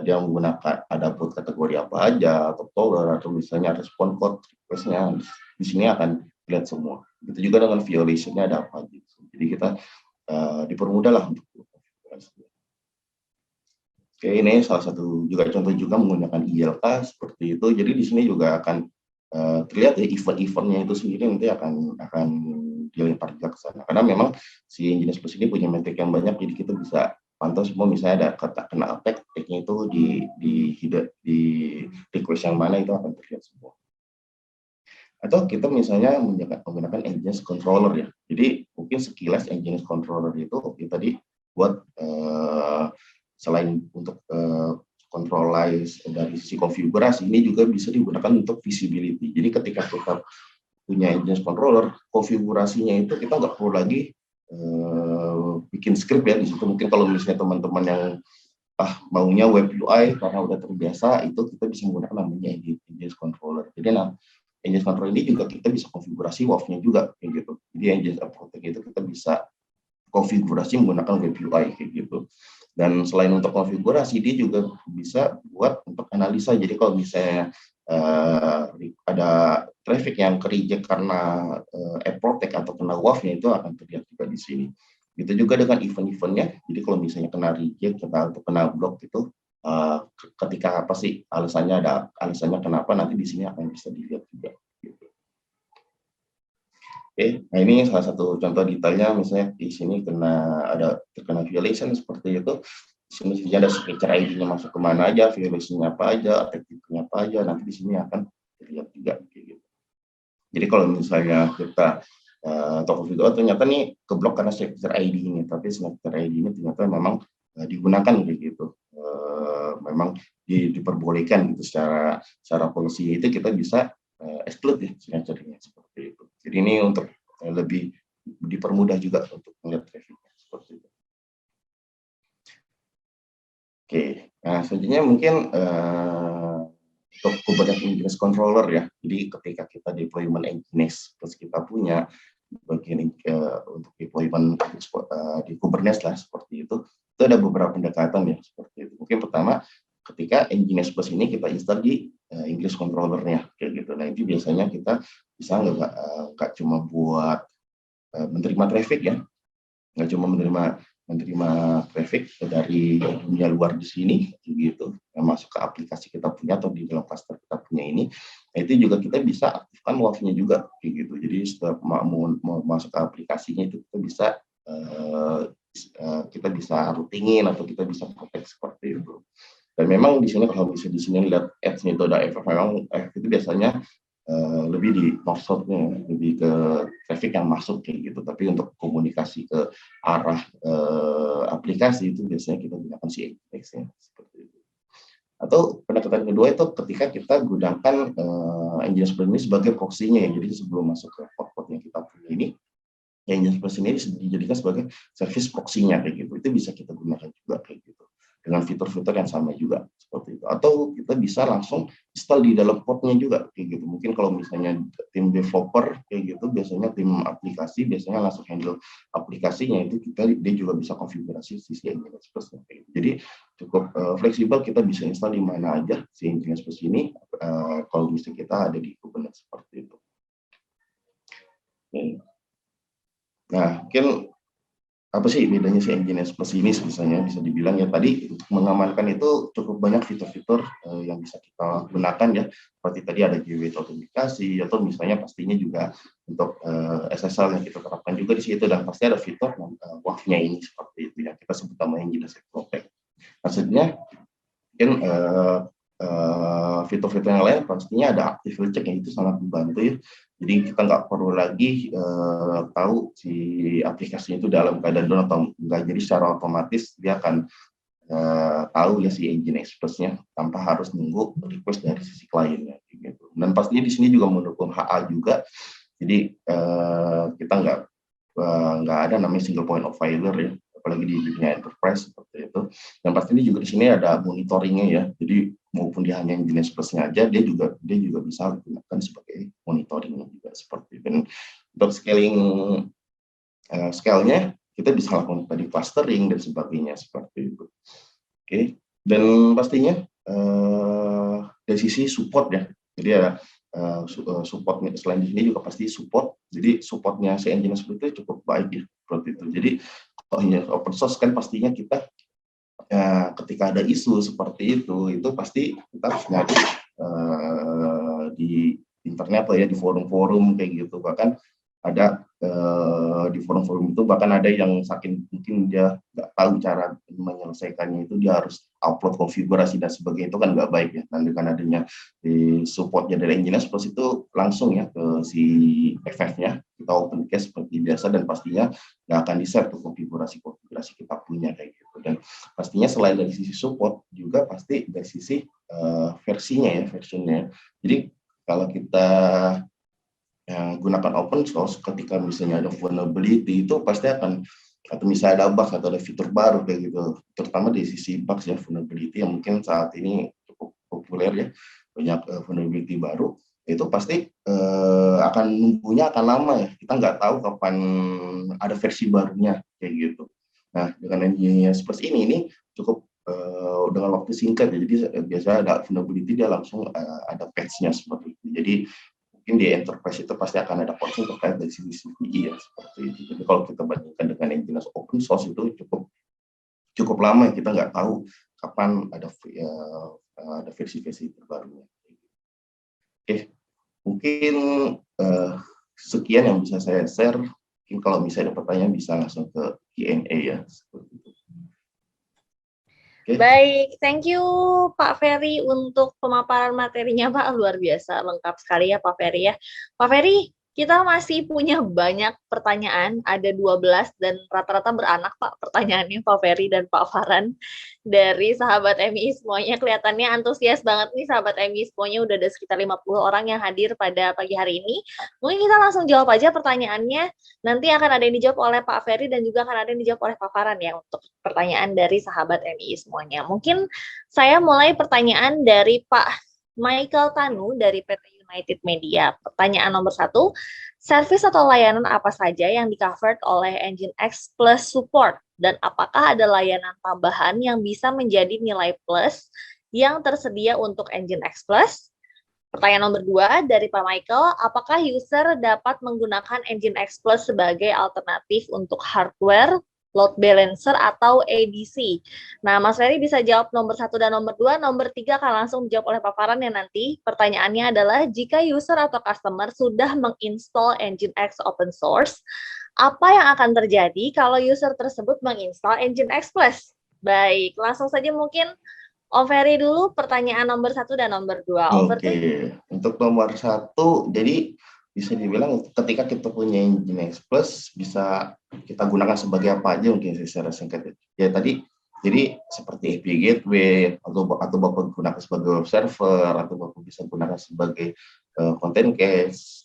dia menggunakan ada put kategori apa aja, atau toler, atau misalnya respon code request-nya, di sini akan terlihat semua. Begitu juga dengan violation-nya ada apa gitu. Jadi kita dipermudah lah untuk Oke, ini salah satu juga contoh juga menggunakan ILK seperti itu. Jadi di sini juga akan terlihat ya event-eventnya itu sendiri nanti akan dilempar juga ke sana. Karena memang si Nginx Plus ini punya metrik yang banyak, jadi kita bisa pantau semua, misalnya ada kata kena attack, tag-nya itu di request yang mana itu akan terlihat semua. Atau kita misalnya menggunakan Nginx controller ya. Jadi mungkin sekilas Nginx controller itu tadi buat selain untuk controlize dari sisi konfigurasi, ini juga bisa digunakan untuk visibility. Jadi ketika kita punya Nginx controller, konfigurasinya itu kita nggak perlu lagi bikin script ya di situ. Mungkin kalau misalnya teman-teman yang maunya web UI karena udah terbiasa, itu kita bisa menggunakan namanya Nginx controller. Jadi Nginx controller ini juga kita bisa konfigurasi WAF-nya juga kayak gitu. Jadi Nginx Protect itu kita bisa konfigurasi menggunakan web UI kayak gitu. Dan selain untuk konfigurasi, dia juga bisa buat untuk analisa. Jadi kalau misalnya ada traffic yang ke-reject karena app protect atau kena WAF-nya, itu akan terlihat juga di sini. Gitu juga dengan event-eventnya. Jadi kalau misalnya kena reject atau kena block itu, ketika apa sih alasannya kenapa, nanti di sini akan bisa dilihat juga. Oke, nah ini salah satu contoh detailnya, misalnya di sini terkena violation seperti itu. Di sini ada signature ID-nya masuk kemana aja, violation-nya apa aja, attack-nya apa aja, nanti di sini akan terlihat juga. Gitu. Jadi kalau misalnya kita atau configure, ternyata nih keblok karena signature ID ini, tapi signature ID ini ternyata memang digunakan gitu. Memang diperbolehkan gitu secara policy itu kita bisa exclude ya signature-nya seperti itu. Jadi ini untuk lebih dipermudah juga untuk melihat traffic-nya seperti itu. Oke, nah selanjutnya mungkin untuk Kubernetes Nginx Controller ya. Jadi ketika kita deployment Nginx terus kita punya bagian untuk deployment di Kubernetes lah seperti itu ada beberapa pendekatan ya seperti itu. Mungkin pertama, ketika Nginx Plus ini kita install di Nginx controller-nya kayak gitu. Nah, itu biasanya kita bisa nggak cuma buat menerima traffic ya, nggak cuma menerima traffic dari dunia luar di sini gitu, masuk ke aplikasi kita punya atau di dalam cluster kita punya ini. Nah, itu juga kita bisa aktifkan WAF-nya juga kayak gitu. Jadi setelah mau masuk ke aplikasinya itu kita bisa routingin atau kita bisa protect seperti itu. Dan memang di sini kalau bisa di sini lihat ads-nya itu ada FF, memang FF itu biasanya lebih di north-south-nya, lebih ke traffic yang masuk kayak gitu. Tapi untuk komunikasi ke arah aplikasi itu biasanya kita gunakan si Nginx-nya seperti itu. Atau pendekatan kedua itu ketika kita gunakan Nginx Express ini sebagai proxy-nya ya. Jadi sebelum masuk ke port-port yang kita punya ini, yang Nginx Express ini dijadikan sebagai service proxy-nya kayak gitu. Itu bisa kita gunakan juga kayak gitu. Dengan fitur-fitur yang sama juga seperti itu. Atau kita bisa langsung install di dalam portnya juga kayak gitu. Mungkin kalau misalnya tim developer kayak gitu, biasanya tim aplikasi biasanya langsung handle aplikasinya, itu dia juga bisa konfigurasi si Nginx Express kayak gitu. Jadi cukup fleksibel, kita bisa install di mana aja si Nginx Express ini kalau misalnya kita ada di Kubernetes seperti itu. Nah, mungkin apa sih bedanya si Nginx Express ini misalnya bisa dibilang ya, tadi untuk mengamankan itu cukup banyak fitur-fitur yang bisa kita gunakan ya, seperti tadi ada gateway autentikasi, atau misalnya pastinya juga untuk SSL yang kita terapkan juga di situ, dan pasti ada fitur WAF-nya ini seperti itu yang kita sebut namanya Nginx Protect. Maksudnya mungkin fitur-fitur yang lain pastinya ada active check yang itu sangat membantu ya. Jadi kita nggak perlu lagi tahu si aplikasinya itu dalam keadaan down atau enggak. Jadi secara otomatis dia akan tahu ya si Nginx Express-nya tanpa harus nunggu request dari sisi kliennya gitu. Dan pastinya di sini juga mendukung HA juga. Jadi kita nggak ada namanya single point of failure ya, apalagi di dunia enterprise seperti itu. Dan pastinya juga di sini ada monitoringnya ya. Jadi maupun dia hanya Nginx Express-nya aja, dia juga bisa digunakan sebagai monitoringnya juga seperti itu. Dan untuk scale-nya kita bisa lakukan tadi clustering dan sebagainya seperti itu. Oke. Dan pastinya dari sisi support ya. Jadi ada supportnya selain di sini juga pasti support. Jadi supportnya si Nginx Express itu cukup baik ya seperti itu. Jadi kalau open source kan pastinya kita ketika ada isu seperti itu pasti kita harus nyari di internet lah ya, di forum-forum kayak gitu. Bahkan ada di forum-forum itu bahkan ada yang saking mungkin dia nggak tahu cara menyelesaikannya, itu dia harus upload konfigurasi dan sebagainya, itu kan nggak baik ya. Dan dengan adanya di supportnya dari Nginx Express itu langsung ya ke si FF-nya kita open case seperti biasa, dan pastinya nggak akan di-share tuh konfigurasi kita punya kayak gitu. Dan pastinya selain dari sisi support juga pasti dari sisi versionnya. Jadi kalau kita gunakan open source, ketika misalnya ada vulnerability itu pasti akan, atau misalnya ada bug atau ada fitur baru kayak gitu, terutama di sisi bugs ya, vulnerability yang mungkin saat ini cukup populer ya, banyak vulnerability baru, itu pasti akan nunggunya akan lama ya, kita nggak tahu kapan ada versi barunya kayak gitu. Nah, dengan Nginx Express ini cukup dengan waktu singkat ya, jadi biasanya ada vulnerability dia langsung ada patch-nya seperti itu. Jadi mungkin di enterprise itu pasti akan ada concern terkait dari sisi CVE ya seperti itu. Jadi kalau kita bandingkan dengan Nginx open source itu cukup lama, kita nggak tahu kapan ada versi-versi terbarunya. Oke, mungkin sekian yang bisa saya share. Mungkin kalau misalnya ada pertanyaan bisa langsung ke Q&A ya seperti itu. Baik, thank you Pak Ferry untuk pemaparan materinya Pak, luar biasa lengkap sekali ya Pak Ferry ya. Pak Ferry, kita masih punya banyak pertanyaan, ada 12 dan rata-rata beranak Pak pertanyaannya Pak Ferry dan Pak Farhan dari sahabat MI semuanya. Kelihatannya antusias banget nih sahabat MI semuanya, udah ada sekitar 50 orang yang hadir pada pagi hari ini. Mungkin kita langsung jawab aja pertanyaannya, nanti akan ada yang dijawab oleh Pak Ferry dan juga akan ada yang dijawab oleh Pak Farhan ya untuk pertanyaan dari sahabat MI semuanya. Mungkin saya mulai pertanyaan dari Pak Michael Tanu dari PT United Media. Pertanyaan nomor 1, service atau layanan apa saja yang di-covered oleh Nginx Plus Support? Dan apakah ada layanan tambahan yang bisa menjadi nilai plus yang tersedia untuk Nginx Plus? Pertanyaan nomor 2 dari Pak Michael, apakah user dapat menggunakan Nginx Plus sebagai alternatif untuk hardware, load balancer, atau ADC? Nah, Mas Ferry bisa jawab nomor 1 dan nomor 2. Nomor 3 akan langsung dijawab oleh Pak Farhan ya nanti. Pertanyaannya adalah, jika user atau customer sudah menginstall Nginx open source, apa yang akan terjadi kalau user tersebut menginstal Nginx Plus? Baik, langsung saja mungkin Om Ferry dulu pertanyaan nomor 1 dan nomor 2. Over to you. Oke, untuk nomor 1, jadi bisa dibilang ketika kita punya Nginx Plus bisa kita gunakan sebagai apa aja mungkin secara singkat. Ya tadi, jadi seperti API Gateway atau Bapak gunakan sebagai web server atau Bapak bisa gunakan sebagai content cache,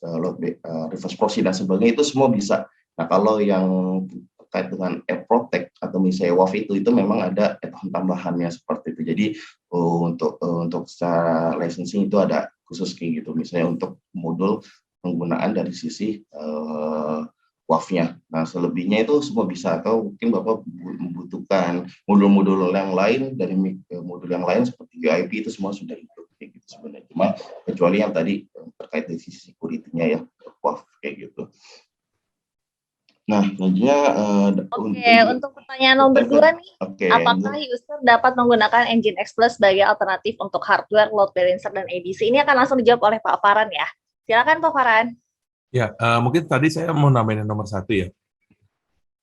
reverse proxy dan sebagainya itu semua bisa. Nah kalau yang terkait dengan App Protect atau misalnya WAF itu memang ada add-on tambahannya seperti itu. Jadi untuk secara licensing itu ada khusus kayak gitu. Misalnya untuk modul penggunaan dari sisi WAF-nya. Nah, selebihnya itu semua bisa, atau mungkin Bapak membutuhkan modul-modul yang lain dari modul yang lain seperti UIP itu semua sudah ikut kayak gitu sebenarnya. Cuma kecuali yang tadi terkait dari sisi security-nya ya, WAF kayak gitu. Nah, selanjutnya untuk pertanyaan nomor 2 nih, apakah user dapat menggunakan Nginx Plus sebagai alternatif untuk hardware, load balancer, dan ADC? Ini akan langsung dijawab oleh Pak Farhan ya. Silakan Pak Farhan. Ya, mungkin tadi saya mau nambahin nomor 1 ya.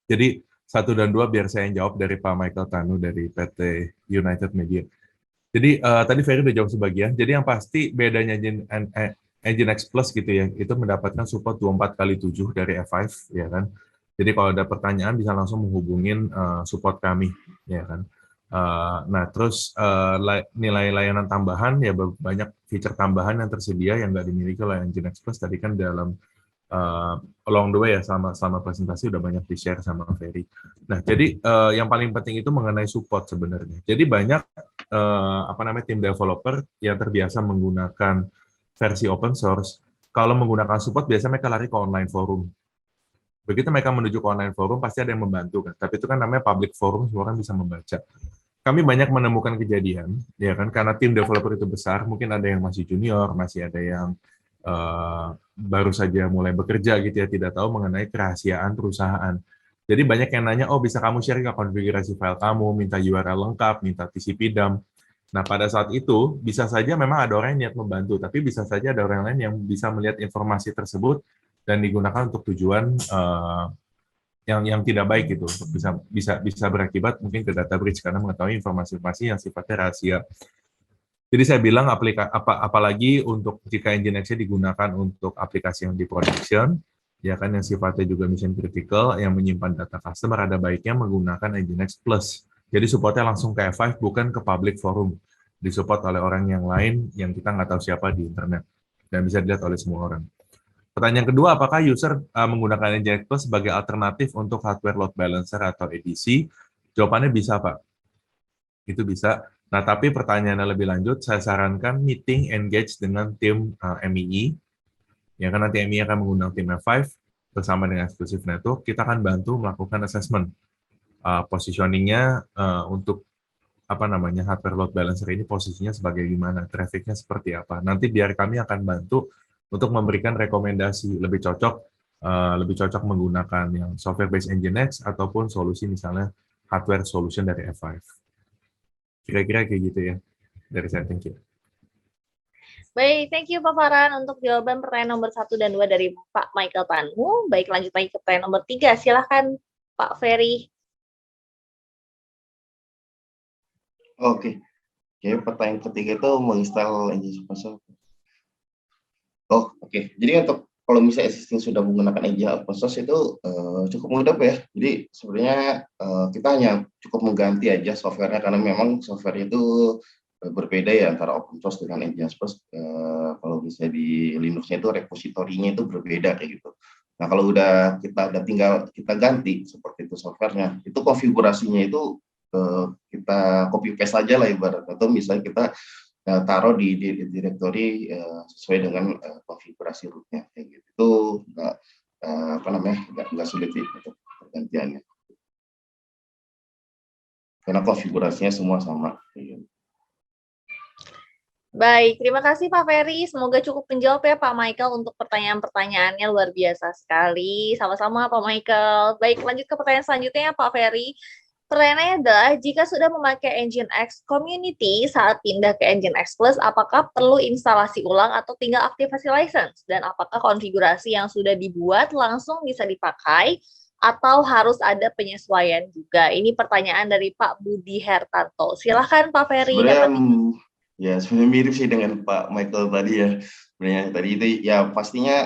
Jadi 1 dan 2 biar saya yang jawab dari Pak Michael Tanu dari PT United Media. Jadi tadi Ferry udah jawab sebagian. Jadi yang pasti bedanya Nginx Plus gitu ya, itu mendapatkan support 24x7 dari F5 ya kan. Jadi kalau ada pertanyaan bisa langsung menghubungin support kami ya kan. Nah terus nilai layanan tambahan ya banyak feature tambahan yang tersedia yang nggak dimiliki oleh Nginx Plus tadi kan dalam along the way ya sama presentasi udah banyak di-share sama Ferry. Nah, jadi yang paling penting itu mengenai support sebenarnya. Jadi banyak tim developer yang terbiasa menggunakan versi open source. Kalau menggunakan support biasanya mereka lari ke online forum. Begitu mereka menuju ke online forum pasti ada yang membantu kan. Tapi itu kan namanya public forum, semua orang bisa membaca. Kami banyak menemukan kejadian, ya kan, karena tim developer itu besar, mungkin ada yang masih junior, masih ada yang baru saja mulai bekerja gitu ya, tidak tahu mengenai kerahasiaan perusahaan. Jadi banyak yang nanya, oh bisa kamu share nggak konfigurasi file kamu, minta URL lengkap, minta TCP dump. Nah pada saat itu bisa saja memang ada orang yang niat membantu, tapi bisa saja ada orang lain yang bisa melihat informasi tersebut dan digunakan untuk tujuan yang tidak baik gitu, bisa berakibat mungkin ke data breach karena mengetahui informasi-informasi yang sifatnya rahasia. Jadi saya bilang apalagi untuk jika Nginx digunakan untuk aplikasi yang di production, ya kan yang sifatnya juga mission critical, yang menyimpan data customer, ada baiknya menggunakan Nginx Plus. Jadi supportnya langsung ke F5 bukan ke public forum, disupport oleh orang yang lain yang kita nggak tahu siapa di internet dan bisa dilihat oleh semua orang. Pertanyaan kedua, apakah user menggunakan Nginx Plus sebagai alternatif untuk hardware load balancer atau ADC? Jawabannya bisa, Pak. Itu bisa. Nah, tapi pertanyaannya lebih lanjut, saya sarankan meeting engage dengan tim MII. Ya kan nanti MII akan mengundang tim F5 bersama dengan Exclusive Network. Kita akan bantu melakukan assessment positioning-nya untuk hardware load balancer ini posisinya sebagai gimana, traffic-nya seperti apa. Nanti biar kami akan bantu untuk memberikan rekomendasi lebih cocok menggunakan yang software based Nginx ataupun solusi misalnya hardware solution dari F5. Kira-kira kayak gitu ya dari saya. Thank you. Baik, thank you Pak Farhan untuk jawaban pertanyaan nomor 1 dan 2 dari Pak Michael Tanu. Baik, lanjut lagi ke pertanyaan nomor 3. Silahkan Pak Ferry. Oke, pertanyaan ketiga itu menginstal Nginx Plus. Oke. Jadi untuk kalau misalnya existing sudah menggunakan Nginx open source itu cukup mudah ya. Jadi sebenarnya kita hanya cukup mengganti aja softwarenya karena memang software itu berbeda ya antara open source dengan Nginx Plus. Kalau misalnya di Linux-nya itu repositorinya itu berbeda kayak gitu. Nah kalau udah tinggal kita ganti seperti itu softwarenya, itu konfigurasinya itu kita copy paste aja lah ibarat, atau misalnya kita taruh di directory sesuai dengan konfigurasi rootnya kayak gitu. Itu nggak sulit untuk pergantiannya karena konfigurasinya semua sama. Baik, terima kasih Pak Ferry. Semoga cukup menjawab ya Pak Michael untuk pertanyaan-pertanyaannya, luar biasa sekali. Sama-sama Pak Michael. Baik, lanjut ke pertanyaan selanjutnya Pak Ferry. Pertanyaannya adalah, jika sudah memakai Nginx Community saat pindah ke Nginx Plus, apakah perlu instalasi ulang atau tinggal aktivasi license? Dan apakah konfigurasi yang sudah dibuat langsung bisa dipakai atau harus ada penyesuaian juga? Ini pertanyaan dari Pak Budi Hertanto. Silahkan Pak Ferry Sebenarnya dapat. ya sebenarnya mirip sih dengan Pak Michael tadi ya. Sebenarnya tadi itu ya pastinya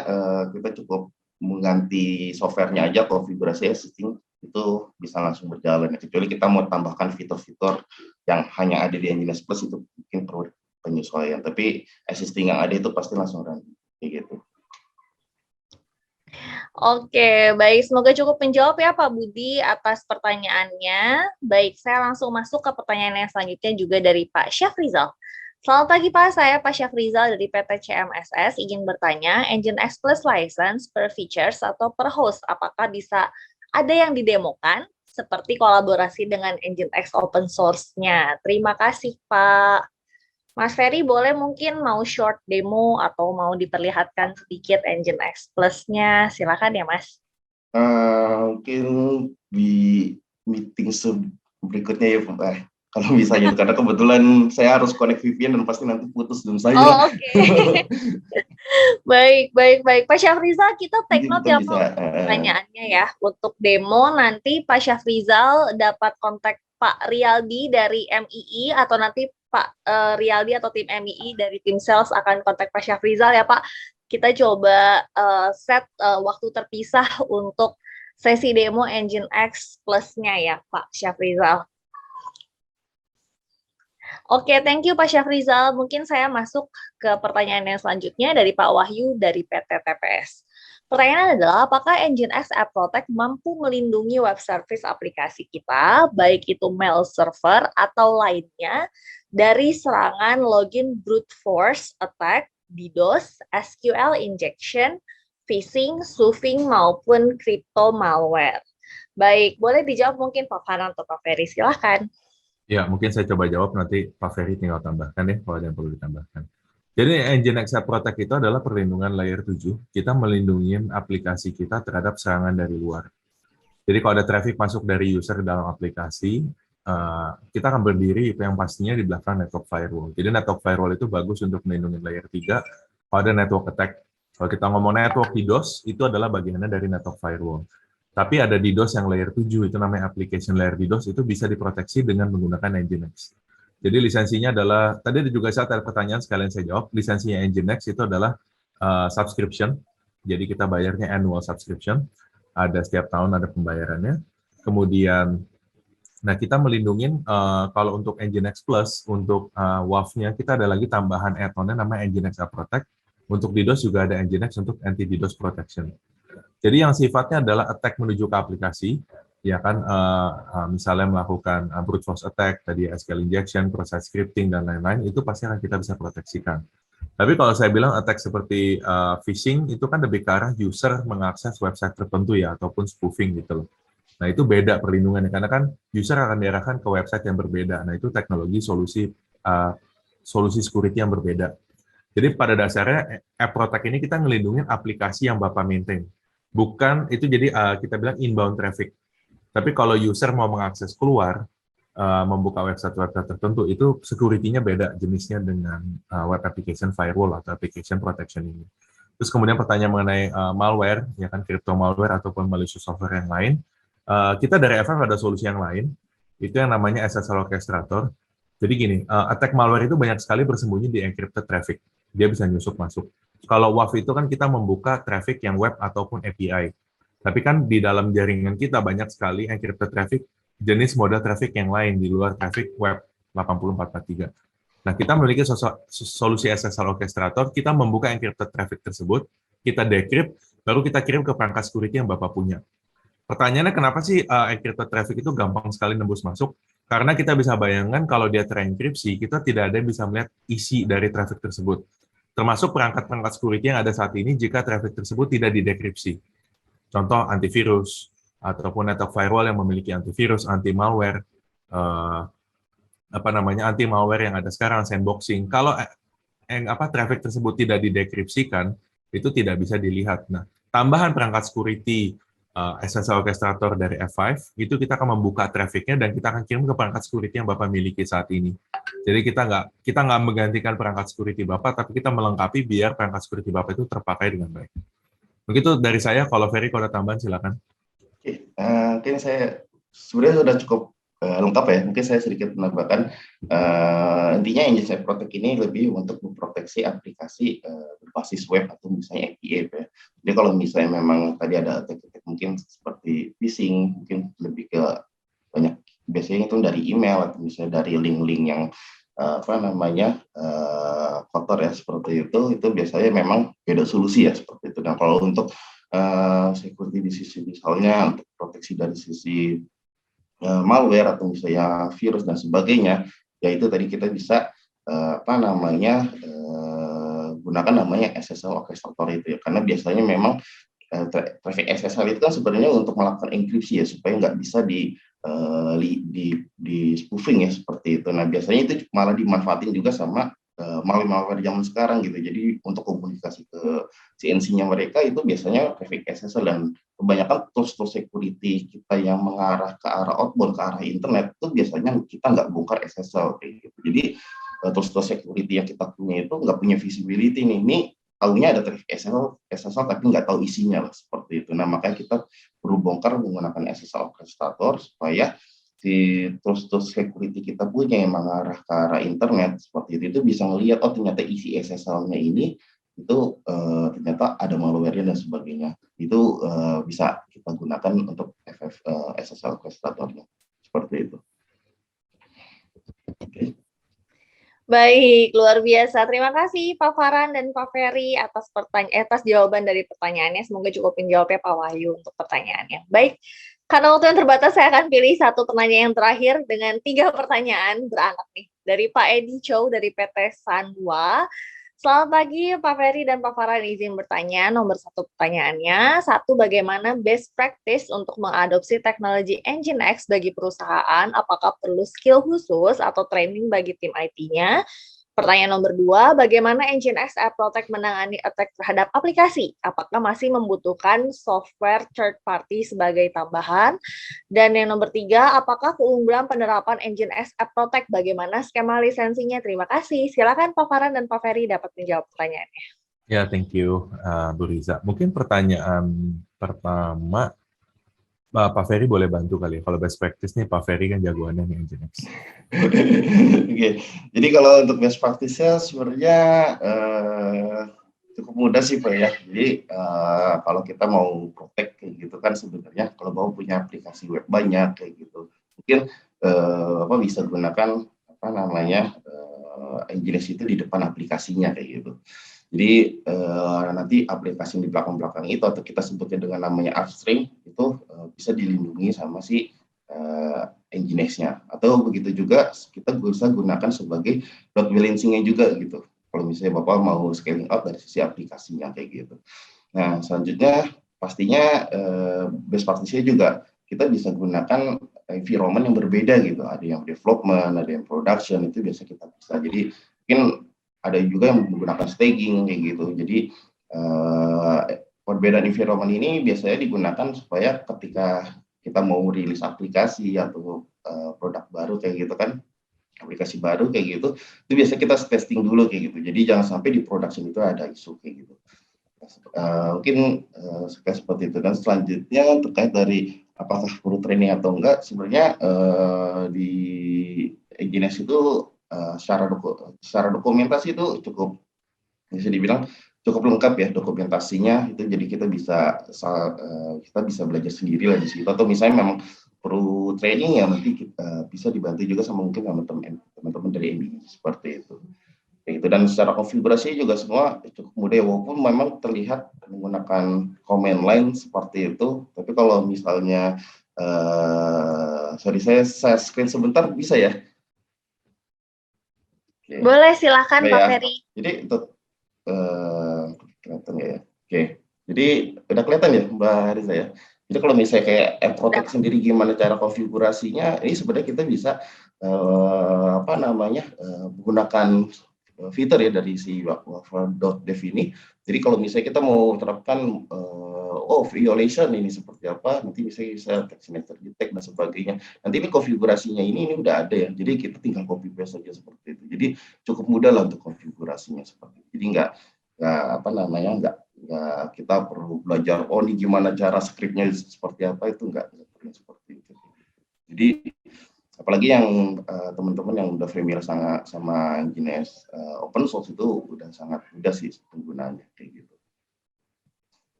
kita cukup mengganti softwarenya aja, konfigurasi existing itu bisa langsung berjalan. Kecuali kita mau tambahkan fitur-fitur yang hanya ada di Nginx Plus itu mungkin perlu penyesuaian. Tapi existing yang ada itu pasti langsung running kayak gitu. Oke, baik. Semoga cukup menjawab ya Pak Budi atas pertanyaannya. Baik, saya langsung masuk ke pertanyaan yang selanjutnya juga dari Pak Syafrizal. Selamat pagi Pak, saya Pak Syafrizal dari PT CMSS ingin bertanya, Nginx Plus license per features atau per host, apakah bisa ada yang didemokan seperti kolaborasi dengan Nginx open source-nya? Terima kasih Pak. Mas Ferry boleh mungkin mau short demo atau mau diperlihatkan sedikit Nginx Plus-nya, silakan ya Mas. Mungkin di meeting berikutnya ya Pak. Kalau misalnya karena kebetulan saya harus connect VPN dan pasti nanti putus Zoom saya. Oh, oke. Baik. Pak Syafrizal, kita take note ya Pak pertanyaannya ya. Untuk demo nanti Pak Syafrizal dapat kontak Pak Rialdi dari MII atau nanti Pak Rialdi atau tim MII dari tim sales akan kontak Pak Syafrizal ya Pak. Kita coba set waktu terpisah untuk sesi demo Nginx Plus-nya ya Pak Syafrizal. Oke, thank you Pak Syafrizal. Mungkin saya masuk ke pertanyaan yang selanjutnya dari Pak Wahyu dari PT TPS. Pertanyaan adalah, apakah Nginx App Protect mampu melindungi web service aplikasi kita, baik itu mail server atau lainnya, dari serangan login brute force attack, DDoS, SQL injection, phishing, spoofing, maupun crypto malware? Baik, boleh dijawab mungkin Pak Farhan atau Pak Ferry, silahkan. Ya, mungkin saya coba jawab, nanti Pak Ferry tinggal tambahkan ya, kalau ada yang perlu ditambahkan. Jadi Nginx App Protect itu adalah perlindungan layer 7. Kita melindungi aplikasi kita terhadap serangan dari luar. Jadi kalau ada traffic masuk dari user ke dalam aplikasi, kita akan berdiri yang pastinya di belakang network firewall. Jadi network firewall itu bagus untuk melindungi layer 3 pada network attack. Kalau kita ngomong network DDoS, itu adalah bagiannya dari network firewall. Tapi ada DDoS yang layer 7, itu namanya application layer DDoS, itu bisa diproteksi dengan menggunakan Nginx. Jadi lisensinya adalah, tadi ada juga ada pertanyaan, sekalian saya jawab, lisensinya Nginx itu adalah subscription, jadi kita bayarnya annual subscription, ada setiap tahun ada pembayarannya. Kemudian, nah kita melindungi, kalau untuk Nginx Plus, untuk WAF-nya, kita ada lagi tambahan add-on-nya namanya Nginx App Protect, untuk DDoS juga ada Nginx untuk anti-DDoS protection. Jadi yang sifatnya adalah attack menuju ke aplikasi, ya kan, misalnya melakukan brute force attack, tadi SQL injection, proses scripting, dan lain-lain, itu pasti akan kita bisa proteksikan. Tapi kalau saya bilang attack seperti phishing, itu kan lebih ke arah user mengakses website tertentu ya, ataupun spoofing gitu loh. Nah itu beda perlindungannya, karena kan user akan diarahkan ke website yang berbeda. Nah itu teknologi solusi security yang berbeda. Jadi pada dasarnya App Protect ini kita ngelindungin aplikasi yang Bapak maintain. Bukan, itu jadi kita bilang inbound traffic. Tapi kalau user mau mengakses keluar, membuka website-website tertentu, itu security-nya beda jenisnya dengan web application firewall atau application protection ini. Terus kemudian pertanyaan mengenai malware, ya kan, crypto malware ataupun malicious software yang lain, kita dari FF ada solusi yang lain, itu yang namanya SSL Orchestrator. Jadi gini, attack malware itu banyak sekali bersembunyi di encrypted traffic. Dia bisa nyusup masuk. Kalau WAF itu kan kita membuka traffic yang web ataupun API. Tapi kan di dalam jaringan kita banyak sekali encrypted traffic jenis moda traffic yang lain di luar traffic web 8443. Nah, kita memiliki solusi SSL Orchestrator, kita membuka encrypted traffic tersebut, kita decrypt, baru kita kirim ke perangkat security yang Bapak punya. Pertanyaannya kenapa sih encrypted traffic itu gampang sekali nembus masuk? Karena kita bisa bayangkan kalau dia terenkripsi, kita tidak ada yang bisa melihat isi dari traffic tersebut. Termasuk perangkat-perangkat security yang ada saat ini jika traffic tersebut tidak didekripsi. Contoh antivirus, ataupun network firewall yang memiliki antivirus, anti-malware, anti-malware yang ada sekarang, sandboxing. Kalau traffic tersebut tidak didekripsikan, itu tidak bisa dilihat. Nah, tambahan perangkat security, SSL Orchestrator dari F5, itu kita akan membuka traffic-nya dan kita akan kirim ke perangkat security yang Bapak miliki saat ini. Jadi kita nggak menggantikan perangkat security Bapak, tapi kita melengkapi biar perangkat security Bapak itu terpakai dengan baik. Begitu dari saya, kalau Ferry, kalau ada tambahan silakan. Oke, mungkin saya sebenarnya sudah cukup lengkap ya. Mungkin saya sedikit menambahkan, intinya Engine Protect ini lebih untuk memproteksi aplikasi berbasis web atau misalnya API ya. Jadi kalau misalnya memang tadi ada attack mungkin seperti phishing, mungkin lebih ke banyak biasanya itu dari email atau misalnya dari link-link yang kotor ya seperti itu biasanya memang beda solusi ya seperti itu. Nah kalau untuk security di sisi misalnya untuk proteksi dari sisi malware atau misalnya virus dan sebagainya, ya itu tadi kita bisa gunakan namanya SSL orchestrator itu ya, karena biasanya memang traffic SSL itu kan sebenarnya untuk melakukan enkripsi ya supaya nggak bisa di spoofing ya seperti itu. Nah biasanya itu malah dimanfaatin juga sama malware zaman sekarang gitu. Jadi untuk komunikasi ke CNC-nya mereka itu biasanya traffic SSL, dan kebanyakan tools security kita yang mengarah ke arah outbound, ke arah internet itu biasanya kita nggak bongkar SSL kayak gitu. Jadi tools security yang kita punya itu nggak punya visibility nih. Ini tahunya ada traffic SSL tapi nggak tahu isinya lah seperti itu. Nah makanya kita perlu bongkar menggunakan SSL orchestrator supaya si tools security kita punya yang mengarah ke arah internet seperti itu bisa melihat oh ternyata isi SSL-nya ini itu ternyata ada malware dan sebagainya. Itu bisa kita gunakan untuk SSL orchestratornya seperti itu. Okay. Baik, luar biasa. Terima kasih Pak Farhan dan Pak Ferry atas jawaban dari pertanyaannya. Semoga cukup menjawabnya Pak Wahyu untuk pertanyaannya. Baik, karena waktu yang terbatas, saya akan pilih satu pertanyaan yang terakhir dengan 3 pertanyaan beranak nih. Dari Pak Edi Chow dari PT Sanwa. Selamat pagi Pak Ferry dan Pak Farhan, izin bertanya. Nomor 1 pertanyaannya, bagaimana best practice untuk mengadopsi teknologi Nginx bagi perusahaan? Apakah perlu skill khusus atau training bagi tim IT-nya? Pertanyaan nomor 2, bagaimana Nginx App Protect menangani attack terhadap aplikasi? Apakah masih membutuhkan software third party sebagai tambahan? Dan yang nomor 3, apakah keunggulan penerapan Nginx App Protect? Bagaimana skema lisensinya? Terima kasih. Silakan Pak Farhan dan Pak Ferry dapat menjawab pertanyaannya. Ya, thank you, Bu Riza. Mungkin pertanyaan pertama, Pak Ferry boleh bantu kali ya. Kalau best practice nih, Pak Ferry kan jagoannya nih Nginx. Oke, jadi kalau untuk best practice-nya sebenarnya cukup mudah sih Pak ya. Jadi kalau kita mau protect kayak gitu kan sebenarnya kalau mau punya aplikasi web banyak kayak gitu, mungkin bisa gunakan Nginx itu di depan aplikasinya kayak gitu. Jadi nanti aplikasi di belakang-belakang itu atau kita sebutnya dengan namanya upstream itu bisa dilindungi sama si Nginx-nya. Atau begitu juga kita bisa gunakan sebagai load balancing-nya juga gitu. Kalau misalnya Bapak mau scaling out dari sisi aplikasinya kayak gitu. Nah selanjutnya pastinya best practice-nya juga kita bisa gunakan environment yang berbeda gitu. Ada yang development, ada yang production, itu biasa kita bisa. Jadi mungkin ada juga yang menggunakan staging kayak gitu. Jadi perbedaan environment ini biasanya digunakan supaya ketika kita mau rilis aplikasi atau produk baru kayak gitu kan, aplikasi baru kayak gitu, itu biasa kita testing dulu kayak gitu. Jadi jangan sampai di production itu ada isu kayak gitu. Mungkin seperti itu. Dan selanjutnya terkait dari apakah perlu training atau enggak, sebenarnya di Nginx itu secara dokumentasi itu cukup bisa dibilang cukup lengkap ya dokumentasinya itu, jadi kita bisa belajar sendiri lah di situ, atau misalnya memang perlu training ya nanti kita bisa dibantu juga sama mungkin sama teman-teman dari MBI seperti itu. Itu dan secara konfigurasi juga semua cukup mudah ya, walaupun memang terlihat menggunakan command line seperti itu, tapi kalau misalnya saya share screen sebentar bisa ya? Okay. Boleh, silakan Pak Ferry. Jadi untuk kelihatan ya. Oke. Jadi udah kelihatan ya Mbak Riza ya. Jadi kalau misalnya kayak App Protect sendiri gimana cara konfigurasinya, ini sebenarnya kita bisa menggunakan fitur ya dari si wafel.dev ini. Jadi kalau misalnya kita mau terapkan violation ini seperti apa, nanti bisa text message detect dan sebagainya. Nanti ini konfigurasinya ini udah ada ya. Jadi kita tinggal copy paste saja seperti itu. Jadi cukup mudah lah untuk konfigurasinya seperti itu. Jadi nggak Ya, kita perlu belajar, oh ini gimana cara skripnya seperti apa, itu enggak perlu seperti itu. Jadi apalagi yang teman-teman yang udah familiar sama Nginx open source itu udah sangat mudah sih penggunaannya kayak gitu.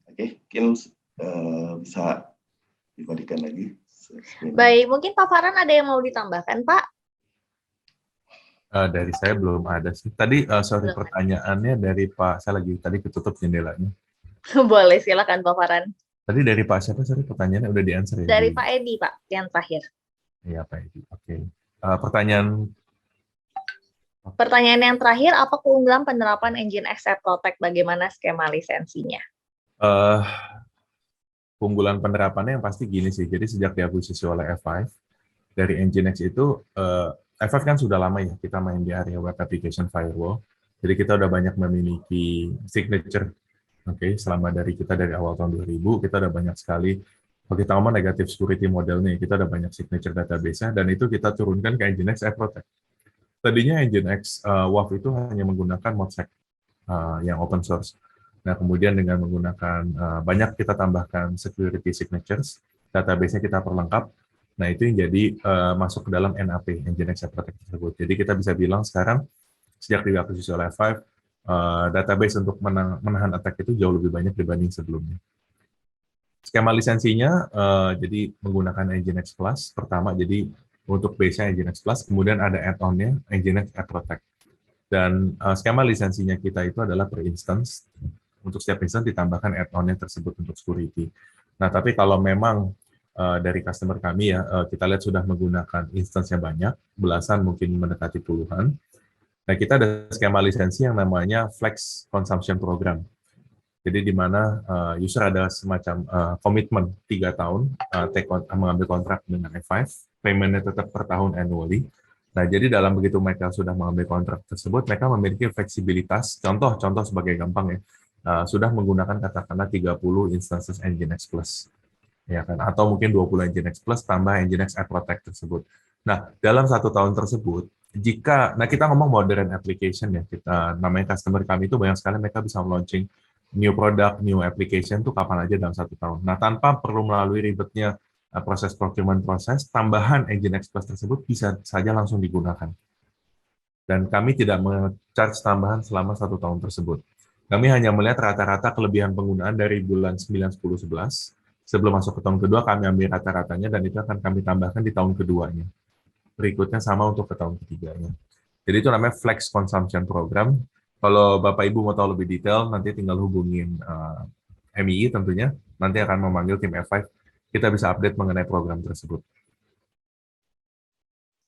Oke, mungkin bisa dibalikan lagi. Baik, mungkin Pak Farhan ada yang mau ditambahkan, Pak? Dari saya belum ada sih. Tadi sorry, pertanyaannya dari Pak, saya lagi tadi ketutup jendelanya. Boleh, silakan Pak Farhan. Tadi dari Pak siapa, sorry, pertanyaannya udah di-answer ya? Dari Pak Edi, Pak, yang terakhir. Iya, Pak Edi. Oke. Pertanyaan yang terakhir, apa keunggulan penerapan Nginx App Protect? Bagaimana skema lisensinya? keunggulan penerapannya yang pasti gini sih. Jadi sejak diakuisisi oleh F5, dari Nginx itu, F5 kan sudah lama ya kita main di area web application firewall. Jadi kita udah banyak memiliki signature. Oke, selama dari awal tahun 2000, kita udah banyak sekali, kalau kita ngomong negative security modelnya, kita udah banyak signature database-nya, dan itu kita turunkan ke Nginx App Protect. Tadinya Nginx WAF itu hanya menggunakan ModSec yang open source. Nah, kemudian dengan menggunakan banyak kita tambahkan security signatures, database-nya kita perlengkap. Nah, itu yang jadi masuk ke dalam NAP, Nginx App Protect tersebut. Jadi kita bisa bilang sekarang, sejak diakuisisi oleh F5, database untuk menahan attack itu jauh lebih banyak dibanding sebelumnya. Skema lisensinya, jadi menggunakan Nginx Plus, pertama jadi untuk base-nya Nginx Plus, kemudian ada add-on-nya Nginx App Protect. Dan skema lisensinya kita itu adalah per instance, untuk setiap instance ditambahkan add-on-nya tersebut untuk security. Nah, tapi kalau memang dari customer kami ya, kita lihat sudah menggunakan instance-nya banyak, belasan mungkin mendekati puluhan. Nah, kita ada skema lisensi yang namanya Flex Consumption Program. Jadi di mana user ada semacam komitmen 3 tahun mengambil kontrak dengan F5, payment-nya tetap per tahun annually. Nah, jadi dalam begitu mereka sudah mengambil kontrak tersebut, mereka memiliki fleksibilitas, contoh sebagai gampang ya, sudah menggunakan katakanlah 30 instances Nginx Plus. Ya kan? Atau mungkin 20 Nginx Plus tambah Nginx App Protect tersebut. Nah, dalam 1 tahun tersebut, kita ngomong modern application ya, kita namanya customer kami itu banyak sekali mereka bisa launching new product, new application tuh kapan aja dalam 1 tahun. Nah, tanpa perlu melalui ribetnya proses procurement proses, tambahan Nginx Plus tersebut bisa saja langsung digunakan. Dan kami tidak men-charge tambahan selama 1 tahun tersebut. Kami hanya melihat rata-rata kelebihan penggunaan dari bulan 9, 10, 11. Sebelum masuk ke tahun kedua, kami ambil rata-ratanya dan itu akan kami tambahkan di tahun keduanya. Berikutnya sama untuk ke tahun ketiganya. Jadi itu namanya Flex Consumption Program. Kalau Bapak Ibu mau tahu lebih detail, nanti tinggal hubungin MII tentunya. Nanti akan memanggil tim F5. Kita bisa update mengenai program tersebut.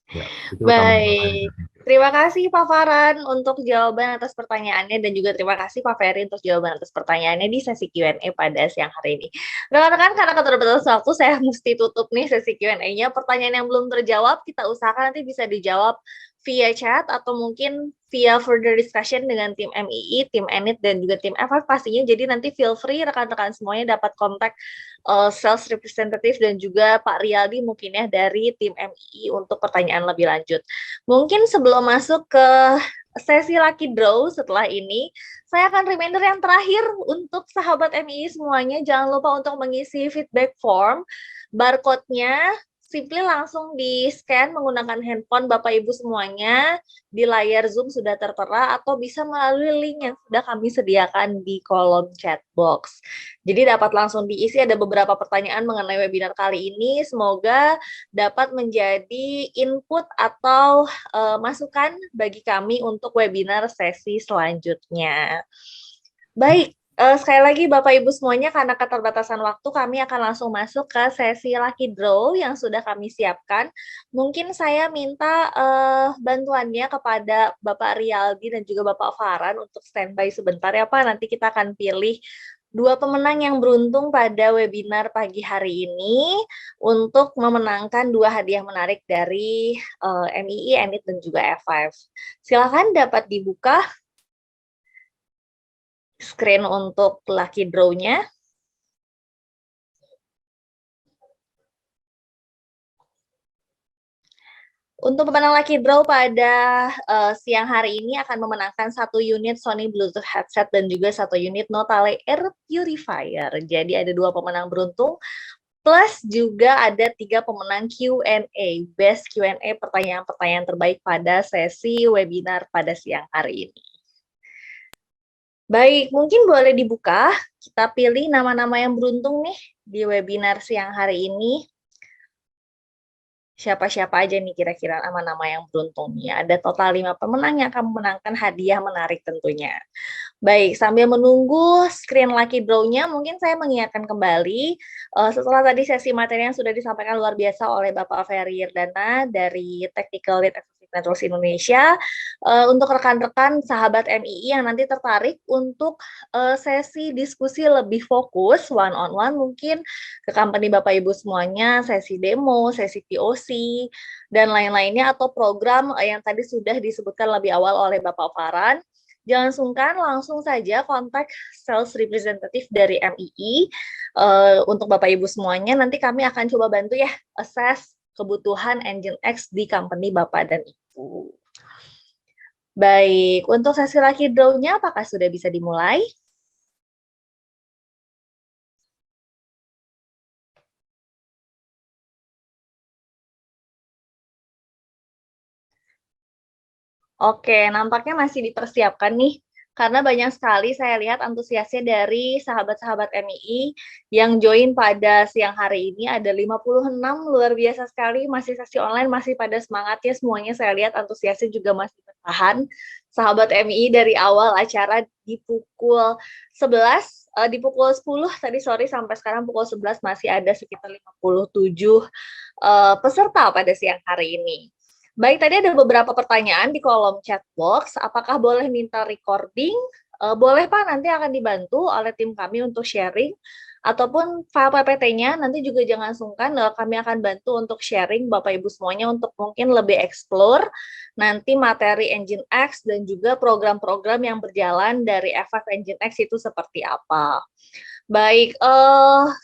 Ya, itu baik, terima kasih Pak Farhan untuk jawaban atas pertanyaannya dan juga terima kasih Pak Ferry untuk jawaban atas pertanyaannya di sesi Q&A pada siang hari ini. Rekan-rekan, karena keterbatasan waktu saya mesti tutup nih sesi Q&A-nya. Pertanyaan yang belum terjawab kita usahakan nanti bisa dijawab via chat atau mungkin via further discussion dengan tim MII, tim Enit, dan juga tim F5 pastinya. Jadi nanti feel free rekan-rekan semuanya dapat kontak sales representative dan juga Pak Riyadi mungkin ya dari tim MII untuk pertanyaan lebih lanjut. Mungkin sebelum masuk ke sesi lucky draw setelah ini, saya akan reminder yang terakhir untuk sahabat MII semuanya, jangan lupa untuk mengisi feedback form. Barcode-nya simply langsung di-scan menggunakan handphone Bapak Ibu semuanya, di layar Zoom sudah tertera, atau bisa melalui link yang sudah kami sediakan di kolom chat box. Jadi dapat langsung diisi, ada beberapa pertanyaan mengenai webinar kali ini, semoga dapat menjadi input atau masukan bagi kami untuk webinar sesi selanjutnya. Baik, sekali lagi Bapak Ibu semuanya, karena keterbatasan waktu kami akan langsung masuk ke sesi lucky draw yang sudah kami siapkan. Mungkin saya minta bantuannya kepada Bapak Riyaldi dan juga Bapak Farhan untuk standby sebentar ya Pak. Nanti kita akan pilih 2 pemenang yang beruntung pada webinar pagi hari ini untuk memenangkan 2 hadiah menarik dari MII, Enit, dan juga F5. Silakan dapat dibuka screen untuk lucky draw-nya. Untuk pemenang Lucky Draw pada siang hari ini akan memenangkan 1 unit Sony Bluetooth headset dan juga 1 unit Notale Air Purifier. Jadi ada 2 pemenang beruntung, plus juga ada 3 pemenang Q&A, best Q&A pertanyaan-pertanyaan terbaik pada sesi webinar pada siang hari ini. Baik, mungkin boleh dibuka, kita pilih nama-nama yang beruntung nih di webinar siang hari ini. Siapa-siapa aja nih kira-kira nama-nama yang beruntung nih. Ada total 5 pemenang yang akan memenangkan hadiah menarik tentunya. Baik, sambil menunggu screen Lucky Draw-nya, mungkin saya mengingatkan kembali, setelah tadi sesi materi yang sudah disampaikan luar biasa oleh Bapak Ferry Irdana dari Technical Lead Executive Networks Indonesia, untuk rekan-rekan sahabat MII yang nanti tertarik untuk sesi diskusi lebih fokus, one-on-one mungkin ke company Bapak Ibu semuanya, sesi demo, sesi POC, dan lain-lainnya, atau program yang tadi sudah disebutkan lebih awal oleh Bapak Farhan. Jangan sungkan, langsung saja kontak sales representative dari MII untuk Bapak Ibu semuanya. Nanti kami akan coba bantu ya, assess kebutuhan Engine X di company Bapak dan Ibu. Baik, untuk sesi Lucky Draw-nya apakah sudah bisa dimulai? Oke, nampaknya masih dipersiapkan nih, karena banyak sekali saya lihat antusiasnya dari sahabat-sahabat MII yang join pada siang hari ini. Ada 56, luar biasa sekali, masih sesi online, masih pada semangatnya semuanya. Saya lihat antusiasnya juga masih bertahan. Sahabat MII dari awal acara di pukul 11, di pukul 10 tadi sore sampai sekarang pukul 11 masih ada sekitar 57 peserta pada siang hari ini. Baik, tadi ada beberapa pertanyaan di kolom chat box. Apakah boleh minta recording? Boleh Pak, nanti akan dibantu oleh tim kami untuk sharing. Ataupun file PPT-nya, nanti juga jangan sungkan, kami akan bantu untuk sharing Bapak Ibu semuanya untuk mungkin lebih explore nanti materi Engine X dan juga program-program yang berjalan dari FF Engine X itu seperti apa. Baik,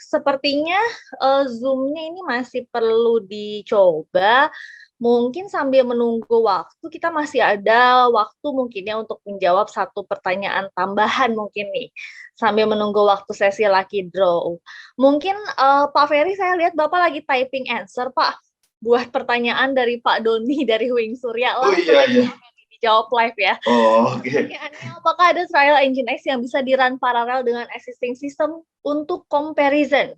sepertinya Zoom-nya ini masih perlu dicoba. Mungkin sambil menunggu waktu, kita masih ada waktu mungkin ya untuk menjawab 1 pertanyaan tambahan mungkin nih, sambil menunggu waktu sesi Lucky Draw. Mungkin Pak Ferry, saya lihat Bapak lagi typing answer, Pak, buat pertanyaan dari Pak Doni dari Wing Surya. Langsung dijawab live ya. Oke. Pertanyaannya, apakah ada trial Engine X yang bisa di-run paralel dengan existing system untuk comparison?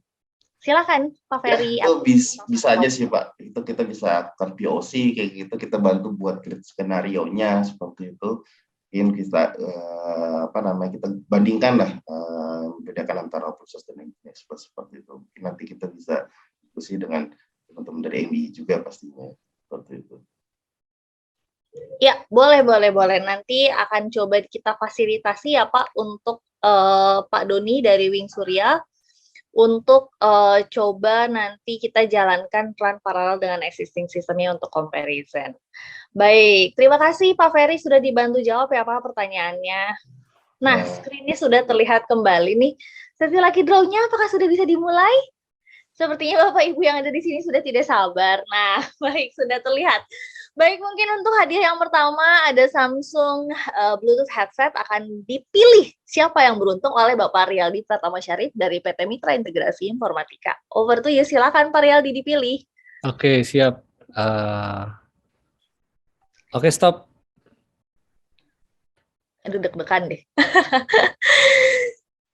Silakan Pak Ferry. Ya, itu bisa aja sih Pak. Itu kita bisa lakukan POC kayak gitu, kita bantu buat skenario-nya seperti itu. Mungkin kita kita bandingkan lah, membedakan antara proses dan seperti itu. Mungkin nanti kita bisa diskusi dengan teman-teman dari MII juga pastinya seperti itu. Ya, boleh. Nanti akan coba kita fasilitasi ya Pak untuk Pak Doni dari Wing Surya untuk coba nanti kita jalankan run paralel dengan existing sistemnya untuk comparison. Baik, terima kasih Pak Ferry sudah dibantu jawab ya Pak pertanyaannya. Nah, screen-nya sudah terlihat kembali nih. Sesi Lucky Draw-nya apakah sudah bisa dimulai? Sepertinya Bapak Ibu yang ada di sini sudah tidak sabar. Nah, baik, sudah terlihat. Baik, mungkin untuk hadiah yang pertama ada Samsung Bluetooth headset akan dipilih siapa yang beruntung oleh Bapak Riyaldi Pratama Syarif dari PT Mitra Integrasi Informatika. Over to you, silakan Pak Riyaldi dipilih. Oke, siap. Oke, stop. Aduh, deg-degan deh.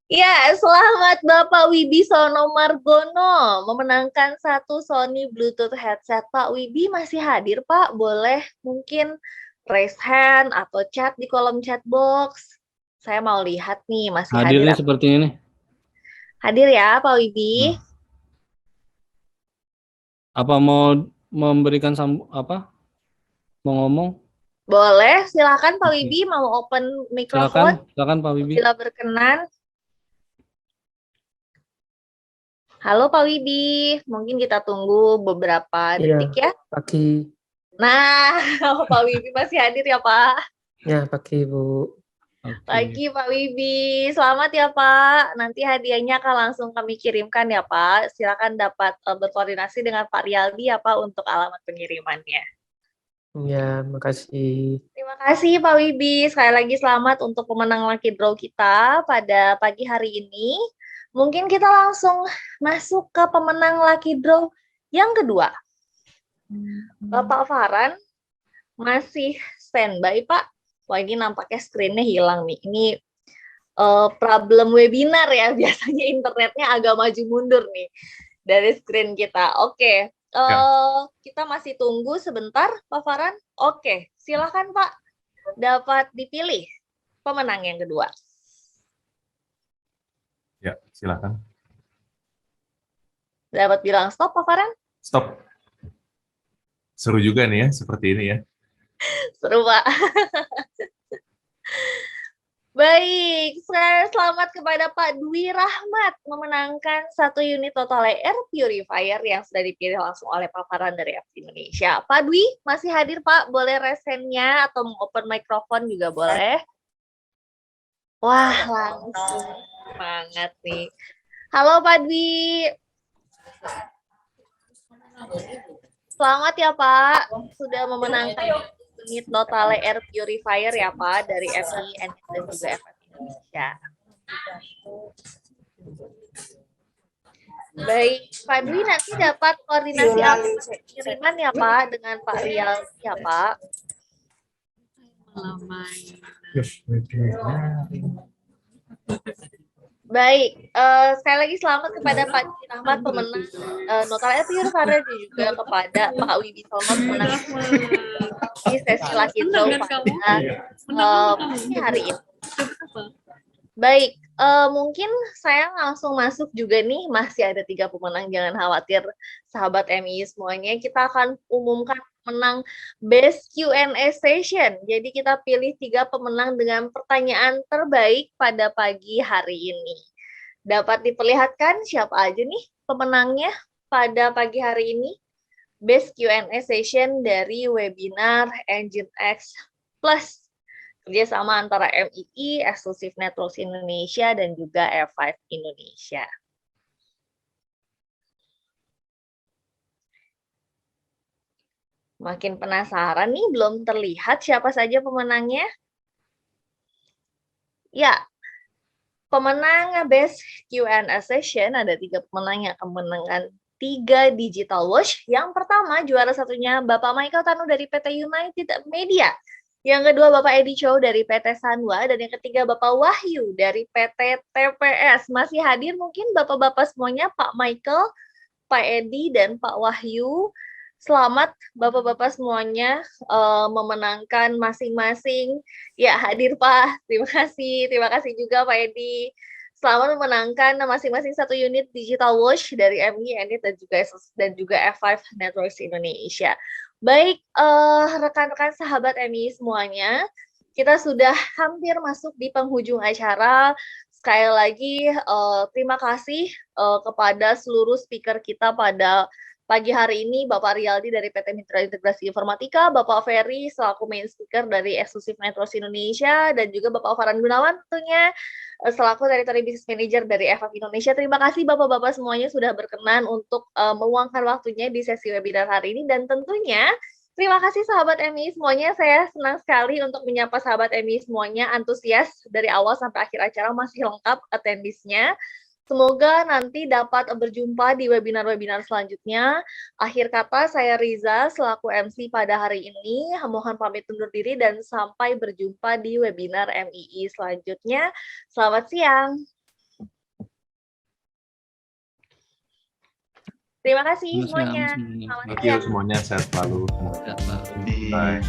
Ya, selamat Bapak Wibisono Margono memenangkan 1 Sony Bluetooth headset. Pak Wibi masih hadir, Pak? Boleh mungkin raise hand atau chat di kolom chat box. Saya mau lihat nih, masih hadir. Hadirnya seperti ini. Hadir ya, Pak Wibi. Apa mau memberikan mau ngomong? Boleh, silakan Pak Wibi mau open mikrofon. Silakan Pak Wibi. Bila berkenan. Halo Pak Wibi, mungkin kita tunggu beberapa detik ya. Pagi. Nah, Pak Wibi masih hadir ya Pak? Ya, pagi Bu. Pagi Pak Wibi, selamat ya Pak. Nanti hadiahnya akan langsung kami kirimkan ya Pak. Silakan dapat berkoordinasi dengan Pak Riyaldi ya Pak untuk alamat pengirimannya. Ya, makasih. Terima kasih Pak Wibi. Sekali lagi selamat untuk pemenang Lucky Draw kita pada pagi hari ini. Mungkin kita langsung masuk ke pemenang Lucky Draw yang kedua. Bapak Farhan masih standby, Pak. Wah, ini nampaknya screen-nya hilang nih. Ini problem webinar ya. Biasanya internetnya agak maju mundur nih dari screen kita. Oke. Kita masih tunggu sebentar, Pak Farhan. Oke, silakan Pak. Dapat dipilih pemenang yang kedua. Ya, silakan. Dapat bilang stop, Pak Farhan? Stop. Seru juga nih ya, seperti ini ya. Seru, Pak. Baik, selamat kepada Pak Dwi Rahmat memenangkan 1 unit total air purifier yang sudah dipilih langsung oleh Pak Farhan dari FT Indonesia. Pak Dwi masih hadir, Pak? Boleh resennya atau open microphone juga boleh. Wah, langsung semangat nih. Halo Pak Dwi. Selamat ya Pak, sudah memenangkan unit Notale Air Purifier ya Pak dari FI dan juga FF Indonesia. Baik, Pak Dwi nanti dapat koordinasi kiriman ya Pak dengan Pak Rial ya Pak. Baik, sekali lagi selamat kepada Pak Dwi Rahmat pemenang Notale Air Purifier dan juga kepada Pak Wibi Salma pemenang di sesi Lucky Draw pada hari ini. Baik, mungkin saya langsung masuk juga nih, masih ada 3 pemenang, jangan khawatir sahabat MI semuanya. Kita akan umumkan pemenang Best Q&A Session. Jadi kita pilih 3 pemenang dengan pertanyaan terbaik pada pagi hari ini. Dapat diperlihatkan siapa aja nih pemenangnya pada pagi hari ini? Best Q&A Session dari webinar NGINX Plus. Kerjasama antara MII, Exclusive Networks Indonesia, dan juga F5 Indonesia. Makin penasaran nih, belum terlihat siapa saja pemenangnya. Ya, pemenang Best Q&A Session, ada 3 pemenang yang akan menangkan 3 Digital Watch. Yang pertama, juara satunya Bapak Michael Tanu dari PT United Media. Yang kedua, Bapak Edi Chow dari PT Sanwa. Dan yang ketiga, Bapak Wahyu dari PT TPS. Masih hadir mungkin Bapak-Bapak semuanya, Pak Michael, Pak Edi, dan Pak Wahyu. Selamat Bapak-Bapak semuanya memenangkan masing-masing. Ya, hadir Pak. Terima kasih juga Pak Edi. Selamat memenangkan masing-masing 1 unit Digital Watch dari MI, Enit, dan juga F5 Networks Indonesia. Baik, rekan-rekan sahabat MI semuanya, kita sudah hampir masuk di penghujung acara. Sekali lagi, terima kasih kepada seluruh speaker kita pada pagi hari ini, Bapak Rialdi dari PT Mitra Integrasi Informatika, Bapak Ferry selaku main speaker dari Exclusive Networks Indonesia, dan juga Bapak Farhan Gunawan tentunya selaku Territory Business Manager dari FF Indonesia. Terima kasih Bapak-Bapak semuanya sudah berkenan untuk meluangkan waktunya di sesi webinar hari ini, dan tentunya terima kasih sahabat MI semuanya. Saya senang sekali untuk menyapa sahabat MI semuanya, antusias dari awal sampai akhir acara, masih lengkap attendance-nya. Semoga nanti dapat berjumpa di webinar-webinar selanjutnya. Akhir kata, saya Riza selaku MC pada hari ini. Mohon pamit undur diri dan sampai berjumpa di webinar MII selanjutnya. Selamat siang. Terima kasih semuanya. Thank you semuanya, sehat selalu. Sehat selalu. Bye.